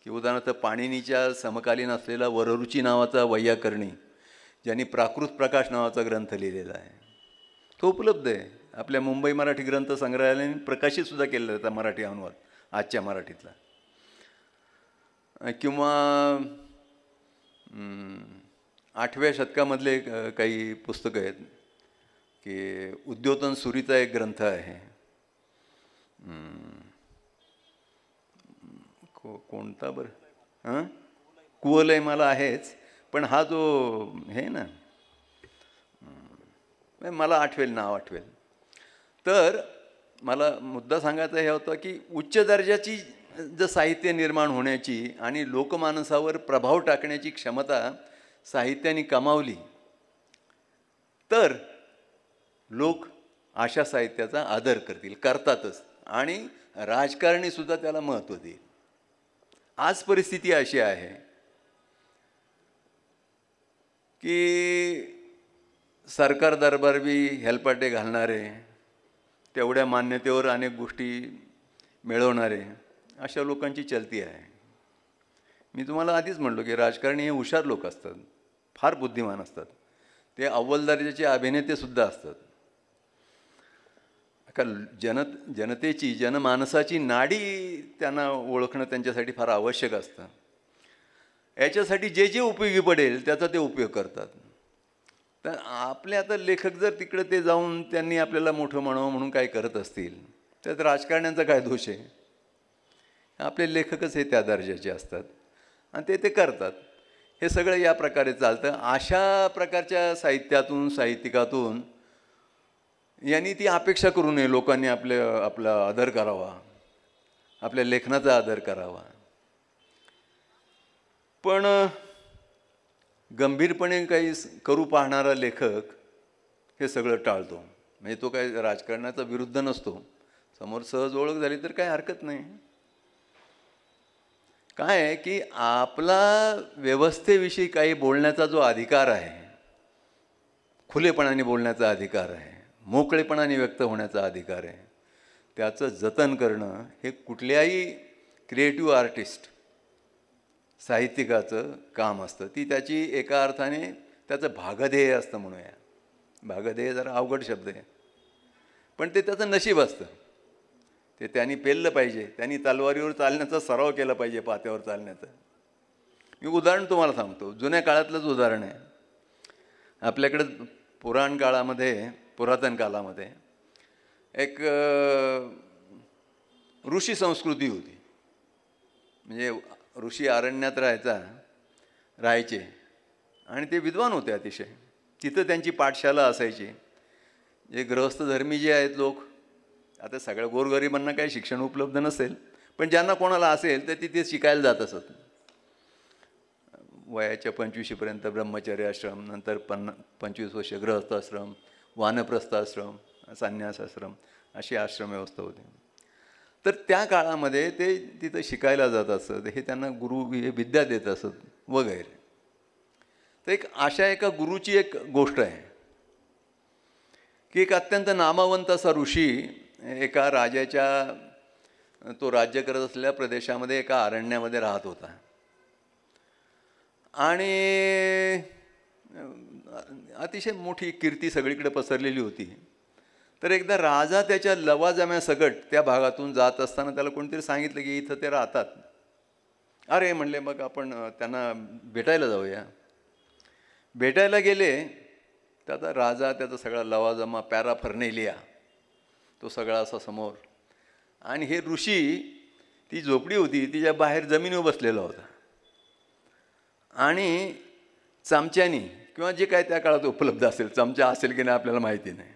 की उदाहरणार्थ पाणिनीच्या समकालीन असलेला वररुची नावाचा वैयाकरणी, ज्यांनी प्राकृत प्रकाश नावाचा ग्रंथ लिहिलेला आहे, तो उपलब्ध आहे. आपल्या मुंबई मराठी ग्रंथ संग्रहालयाने प्रकाशितसुद्धा केलेला त्याचा मराठी अनुवाद आजच्या मराठीतला. किंवा 8व्या शतकामधले काही पुस्तकं आहेत की उद्योतन सुरीचा एक ग्रंथ आहे. कोणता बरं कुवलय मला आहेच, पण हा जो हे ना मला आठवेल, नाव आठवेल. तर मला मुद्दा सांगायचा हे होता की उच्च दर्जाची जर साहित्य निर्माण होण्याची आणि लोकमानसावर प्रभाव टाकण्याची क्षमता साहित्याने कमावली तर लोक अशा साहित्याचा आदर करतील, करतातच, आणि राजकारणीसुद्धा त्याला महत्त्व देईल. आज परिस्थिती अशी आहे की सरकार दरबारी हेलपाटे घालणारे, तेवढ्या मान्यतेवर अनेक गोष्टी मिळवणारे अशा लोकांची चलती आहे. मी तुम्हाला आधीच म्हणलो की राजकारणी हे हुशार लोक असतात, फार बुद्धिमान असतात, ते अव्वल दर्जाचे अभिनेतेसुद्धा असतात. का जनतेची जनमानसाची नाडी त्यांना ओळखणं त्यांच्यासाठी फार आवश्यक असतं. याच्यासाठी जे जे उपयोगी पडेल त्याचा ते उपयोग करतात. तर आपले आता लेखक जर तिकडे ते जाऊन त्यांनी आपल्याला मोठं म्हणावं म्हणून काय करत असतील, त्यात राजकारण्यांचा काय दोष आहे? आपले लेखकच हे त्या दर्जाचे असतात आणि ते करतात. हे सगळं या प्रकारे चालतं. अशा प्रकारच्या साहित्यातून, साहित्यिकातून यांनी ती अपेक्षा करू नये लोकांनी आपला आदर करावा, आपल्या लेखनाचा आदर करावा. पण गंभीरपणे काही करू पाहणारा लेखक हे सगळं टाळतो. म्हणजे तो काही राजकारणाचा विरुद्ध नसतो, समोर सहज ओळख झाली तर काही हरकत नाही. काय आहे की आपला व्यवस्थेविषयी काही बोलण्याचा जो अधिकार आहे, खुलेपणाने बोलण्याचा अधिकार आहे, मोकळेपणाने व्यक्त होण्याचा अधिकार आहे, त्याचं जतन करणं हे कुठल्याही क्रिएटिव्ह आर्टिस्ट साहित्यिकाचं काम असतं. ती त्याची एका अर्थाने त्याचं भागध्येय असतं म्हणूया. भागध्येय जरा अवघड शब्द आहे, पण ते त्याचं नशीब असतं. ते त्यांनी पेललं पाहिजे, त्यांनी तलवारीवर चालण्याचा सराव केला पाहिजे, पात्यावर चालण्याचा. मी उदाहरण तुम्हाला सांगतो, जुन्या काळातलंच उदाहरण आहे. आपल्याकडं पुरातन काळामध्ये एक ऋषी संस्कृती होती. म्हणजे ऋषी अरण्यात राहायचे आणि ते विद्वान होते अतिशय. तिथं त्यांची पाठशाला असायची. जे गृहस्थधर्मी जे आहेत लोक, आता सगळ्या गोरगरिबांना काही शिक्षण उपलब्ध नसेल, पण ज्यांना कोणाला असेल तर तिथे शिकायला जात असत. वयाच्या 25शीपर्यंत ब्रह्मचर्य आश्रम, नंतर 25 वर्ष गृहस्थाश्रम, वानप्रस्थाश्रम, संन्यासाश्रम, अशी आश्रम व्यवस्था होती. तर त्या काळामध्ये ते तिथं शिकायला जात असत, हे त्यांना गुरु हे विद्या देत असत वगैरे. तर अशा एका गुरुची एक गोष्ट आहे की एक अत्यंत नामवंत असा ऋषी एका राजाच्या, तो राज्य करत असलेल्या प्रदेशामध्ये एका अरण्यामध्ये राहत होता. आणि अतिशय मोठी कीर्ती सगळीकडे पसरलेली होती. तर एकदा राजा त्याच्या लवाजम्यासकट त्या भागातून जात असताना त्याला कोणतरी सांगितलं की इथं ते राहतात. अरे म्हणले, मग आपण त्यांना भेटायला जाऊया. भेटायला गेले तर आता राजा त्याचा सगळा लवाजमा, पॅराफर्नेलिया, तो सगळा असा समोर, आणि हे ऋषी, ती झोपडी होती तिच्या बाहेर जमिनीवर बसलेला होता आणि चमच्यानी किंवा जे काय त्या काळात उपलब्ध असेल, चमचा असेल की नाही आपल्याला माहिती नाही,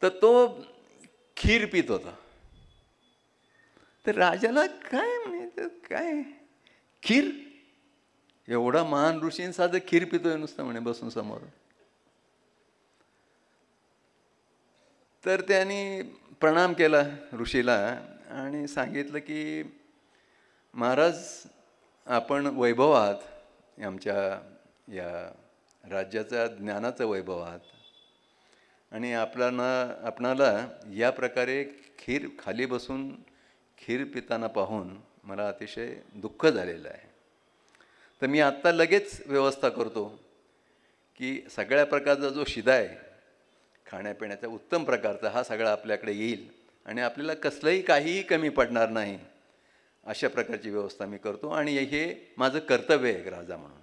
तर तो खीर पित होता. तर राजाला काय म्हणे, काय खीर, एवढा महान ऋषी साधं खीर पितोय नुसतं म्हणे बसून समोर. तर त्यांनी प्रणाम केला ऋषीला आणि सांगितलं की महाराज, आपण वैभव आहात, आमच्या या राज्याचा ज्ञानाचं वैभव आहात, आणि आपणाला या प्रकारे खीर खाली बसून खीर पिताना पाहून मला अतिशय दुःख झालेलं आहे. तर मी आत्ता लगेच व्यवस्था करतो की सगळ्या प्रकारचा जो शिदा आहे खाण्यापिण्याचा उत्तम प्रकारचा, हा सगळा आपल्याकडे येईल आणि आपल्याला कसलंही काहीही कमी पडणार नाही, अशा प्रकारची व्यवस्था मी करतो आणि हे माझं कर्तव्य आहे राजा म्हणून.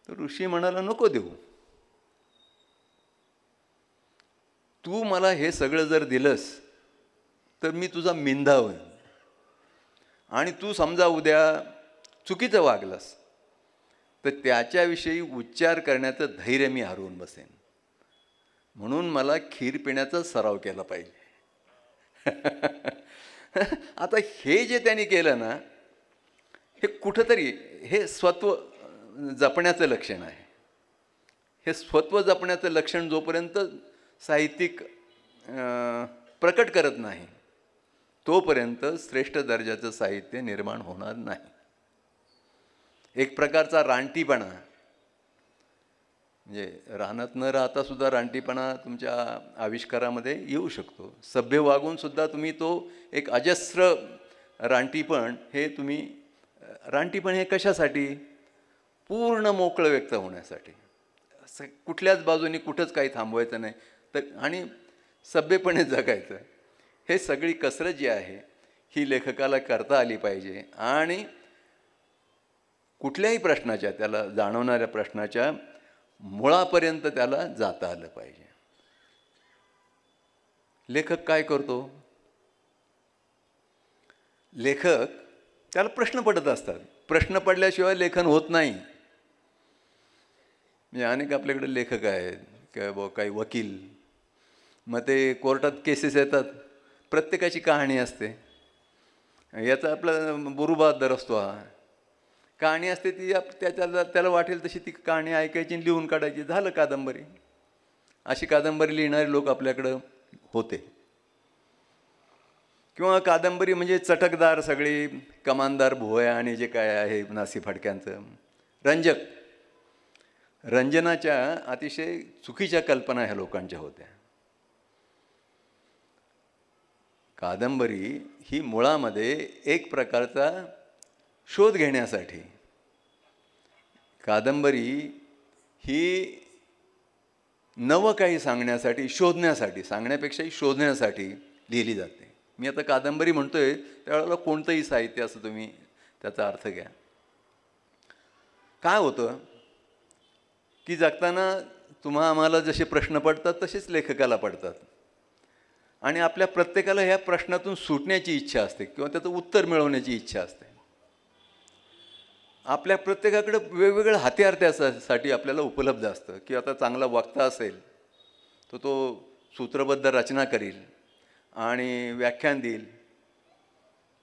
तर ऋषी म्हणाला, नको देऊ. तू मला हे सगळं जर दिलंस तर मी तुझा मिंधा होईन, आणि तू समजा उद्या चुकीचं वागलास तर त्याच्याविषयी उच्चार करण्याचं धैर्य मी हरवून बसेन. म्हणून मला खीर पिण्याचा सराव केला पाहिजे. आता हे जे त्यांनी केलं ना, हे कुठंतरी हे स्वत्व जपण्याचं लक्षण आहे. हे स्वत्व जपण्याचं लक्षण जोपर्यंत साहित्यिक प्रकट करत नाही तोपर्यंत श्रेष्ठ दर्जाचं साहित्य निर्माण होणार नाही. एक प्रकारचा रानटीपणा, म्हणजे रानात न राहता सुद्धा रानटीपणा तुमच्या आविष्कारामध्ये येऊ शकतो. सभ्य वागून सुद्धा तुम्ही तो एक अजस्र रानटीपण हे तुम्ही, रानटीपण हे कशासाठी? पूर्ण मोकळं व्यक्त होण्यासाठी. कुठल्याच बाजूनी कुठंच काही थांबवायचं नाही तर, आणि सभ्यपणे जगायचं. हे सगळी कसरत जी आहे ही लेखकाला करता आली पाहिजे, आणि कुठल्याही प्रश्नाच्या, त्याला जाणवणाऱ्या प्रश्नाच्या मुळापर्यंत त्याला जाता आलं पाहिजे. लेखक काय करतो? लेखक, त्याला प्रश्न पडत असतात. प्रश्न पडल्याशिवाय लेखन होत नाही. म्हणजे अनेक आपल्याकडे लेखक आहेत किंवा काही वकील, मग ते कोर्टात केसेस येतात, प्रत्येकाची कहाणी असते. याचा आपला बुरुबहाद्दर असतो, हा कहाणी असते ती त्याला वाटेल तशी ती कहाणी ऐकायची आणि लिहून काढायची, झालं कादंबरी. अशी कादंबरी लिहिणारे लोक आपल्याकडं होते. किंवा कादंबरी म्हणजे चटकदार, सगळी कमानदार भुवया आणि जे काय आहे नासी फाटक्यांचं, रंजक, रंजनाच्या अतिशय चुकीच्या कल्पना ह्या लोकांच्या होत्या. कादंबरी ही मुळामध्ये एक प्रकारचा शोध घेण्यासाठी, कादंबरी ही नवं काही सांगण्यासाठी, शोधण्यासाठी, सांगण्यापेक्षाही शोधण्यासाठी लिहिली जाते. मी आता कादंबरी म्हणतोय त्यावेळेला कोणतंही साहित्य असं तुम्ही त्याचा अर्थ घ्या. काय होतं की जगताना तुम्हा आम्हाला जसे प्रश्न पडतात तसेच लेखकाला पडतात, आणि आपल्या प्रत्येकाला ह्या प्रश्नातून सुटण्याची इच्छा असते किंवा त्याचं उत्तर मिळवण्याची इच्छा असते. आपल्या प्रत्येकाकडे वेगवेगळं हत्यार त्यासाठी आपल्याला उपलब्ध असतं. की आता चांगला वक्ता असेल तर तो सूत्रबद्ध रचना करील आणि व्याख्यान देईल.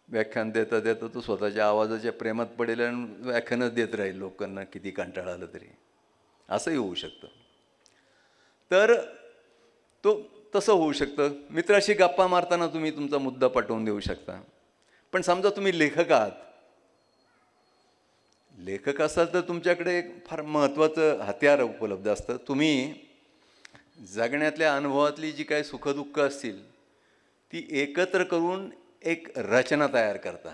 व्याख्यान देता देता तो स्वतःच्या आवाजाच्या प्रेमात पडेल आणि व्याख्यानच देत राहील, लोकांना किती कंटाळा आलं तरी. असंही होऊ शकतं. तर तो तसं होऊ शकतं. मित्राशी गप्पा मारताना तुम्ही तुमचा मुद्दा पटवून देऊ शकता. पण समजा तुम्ही लेखक आहात, लेखक असाल तर तुमच्याकडे एक फार महत्त्वाचं हत्यार उपलब्ध असतं. तुम्ही जगण्यातल्या अनुभवातली जी काही सुखदुःख असतील ती एकत्र करून एक रचना तयार करता,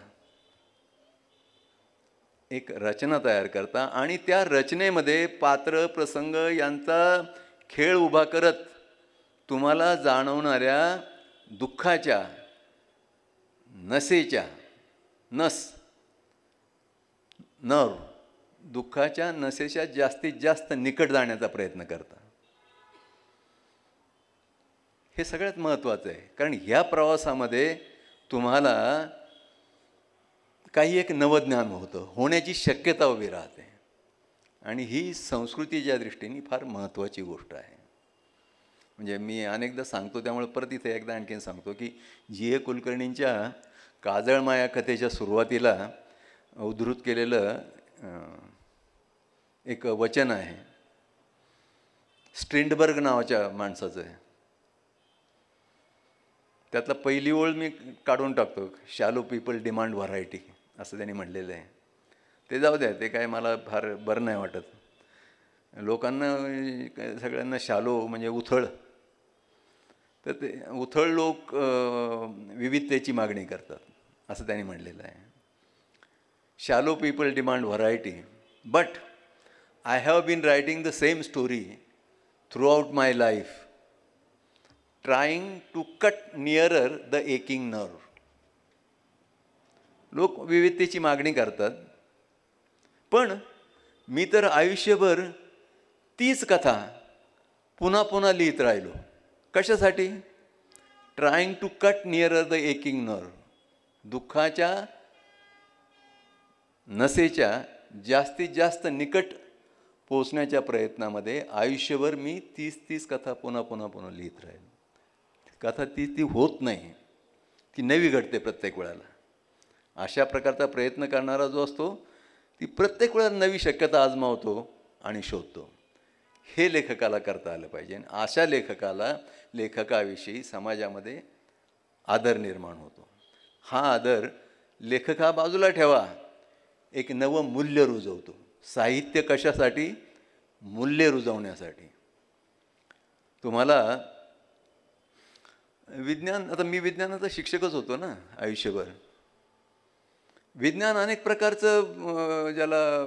एक रचना तयार करता, आणि त्या रचनेमध्ये पात्र प्रसंग यांचा खेळ उभा करत तुम्हाला जाणवणाऱ्या दुःखाच्या नसेच्या नर्व, दुःखाच्या नसेच्या जास्तीत जास्त निकट जाण्याचा प्रयत्न करता. हे सगळ्यात महत्त्वाचं आहे. कारण ह्या प्रवासामध्ये तुम्हाला काही एक नवज्ञान होतं, होण्याची शक्यता उभी राहते, आणि ही संस्कृतीच्या दृष्टीने फार महत्त्वाची गोष्ट आहे. म्हणजे मी अनेकदा सांगतो, त्यामुळे परत इथे एकदा आणखीन सांगतो की जी ए कुलकर्णींच्या काजळमाया कथेच्या सुरुवातीला उद्धृत केलेलं एक वचन आहे, स्ट्रिंडबर्ग नावाच्या माणसाचं आहे. त्यातला पहिली ओळ मी काढून टाकतो, शॅलो पीपल डिमांड व्हरायटी, असं त्यांनी म्हटलेलं आहे. ते जाऊ द्या, ते काय मला फार बरं नाही वाटत. लोकांना सगळ्यांना शॅलो म्हणजे उथळ, तर ते उथळ लोक विविधतेची मागणी करतात, असं त्यांनी म्हटलेलं आहे. Shallow people demand variety, but I have been writing the same story throughout my life, trying to cut nearer the aching nerve. लोक विविधतेची मागणी करतात, पण मी तर आयुष्यभर तीच कथा पुन्हा पुन्हा लिहित राहिलो. कशासाठी? Trying to cut nearer the aching nerve. दुःखाच्या नसेच्या जास्तीत जास्त निकट पोचण्याच्या प्रयत्नामध्ये आयुष्यभर मी तीच कथा पुन्हा पुन्हा लिहित राहिलो. कथा ती होत नाही, ती नवी घडते प्रत्येक वेळेला. अशा प्रकारचा प्रयत्न करणारा जो असतो ती प्रत्येक वेळेला नवी शक्यता आजमावतो आणि शोधतो. हे लेखकाला करता आलं पाहिजे. आणि अशा लेखकाविषयी समाजामध्ये आदर निर्माण होतो. हा आदर लेखक हा बाजूला ठेवा, एक नवं मूल्य रुजवतो. साहित्य कशासाठी? मूल्य रुजवण्यासाठी. तुम्हाला विज्ञान, आता मी विज्ञानाचा शिक्षकच होतो ना आयुष्यभर. विज्ञान अनेक प्रकारचं, ज्याला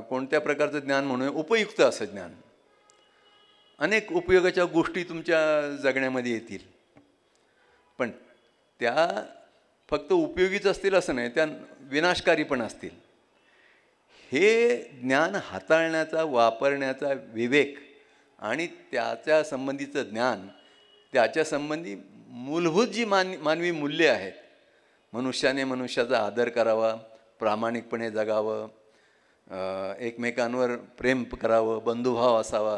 कोणत्या प्रकारचं ज्ञान म्हणूया, उपयुक्त असं ज्ञान. अनेक उपयोगाच्या गोष्टी तुमच्या जगण्यामध्ये येतील, पण त्या फक्त उपयोगीच असतील असं नाही, त्या विनाशकारी पण असतील. हे ज्ञान हाताळण्याचा, वापरण्याचा विवेक आणि त्याच्या संबंधीचं ज्ञान, त्याच्या संबंधी मूलभूत जी मानवी मूल्ये आहेत, मनुष्याने मनुष्याचा आदर करावा, प्रामाणिकपणे जगावं, एकमेकांवर प्रेम करावं, बंधुभाव असावा,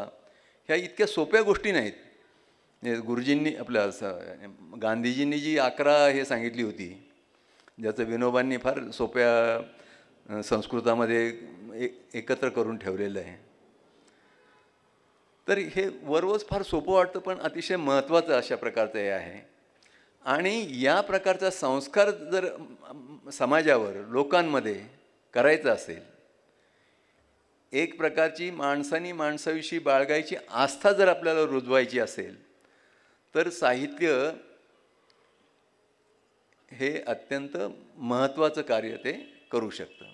ह्या इतक्या सोप्या गोष्टी नाहीत. गुरुजींनी आपल्या गांधीजींनी जी 11 हे सांगितली होती, ज्याचं विनोबांनी फार सोप्या संस्कृतामध्ये एकत्र करून ठेवलेलं आहे. तर हे वरवरच फार सोपं वाटतं, पण अतिशय महत्त्वाचं अशा प्रकारचं हे आहे. आणि या प्रकारचा संस्कार जर समाजावर, लोकांमध्ये करायचा असेल, एक प्रकारची माणसानी माणसाविषयी बाळगायची आस्था जर आपल्याला रुजवायची असेल, तर साहित्य हे अत्यंत महत्त्वाचं कार्य ते करू शकतं.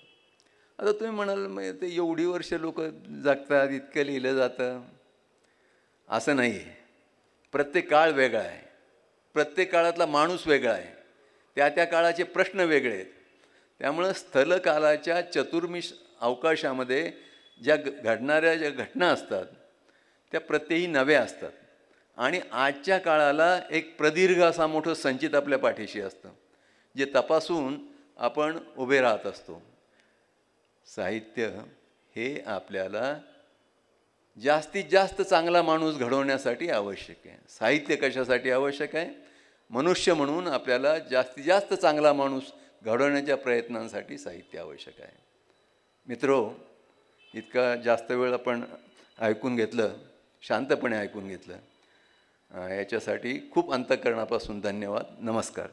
आता तुम्ही म्हणाल, मग ते एवढी वर्ष लोक जगतात, इतकं लिहिलं जातं. असं नाही आहे. प्रत्येक काळ वेगळा आहे, प्रत्येक काळातला माणूस वेगळा आहे, त्या काळाचे प्रश्न वेगळे आहेत. त्यामुळं स्थलकालाच्या चतुर्मिश अवकाशामध्ये ज्या घटना असतात त्या प्रत्येकी नव्या असतात. आणि आजच्या काळाला एक प्रदीर्घ असा मोठं संचित आपल्या पाठीशी असतं, जे तपासून आपण उभे राहत असतो. साहित्य हे आपल्याला जास्तीत जास्त चांगला माणूस घडवण्यासाठी आवश्यक आहे. साहित्य कशासाठी आवश्यक आहे? मनुष्य म्हणून आपल्याला जास्तीत जास्त चांगला माणूस घडवण्याच्या प्रयत्नांसाठी साहित्य आवश्यक आहे. मित्रो, इतका जास्त वेळ आपण ऐकून घेतलं, शांतपणे ऐकून घेतलं, याच्यासाठी खूप अंतःकरणापासून धन्यवाद. नमस्कार.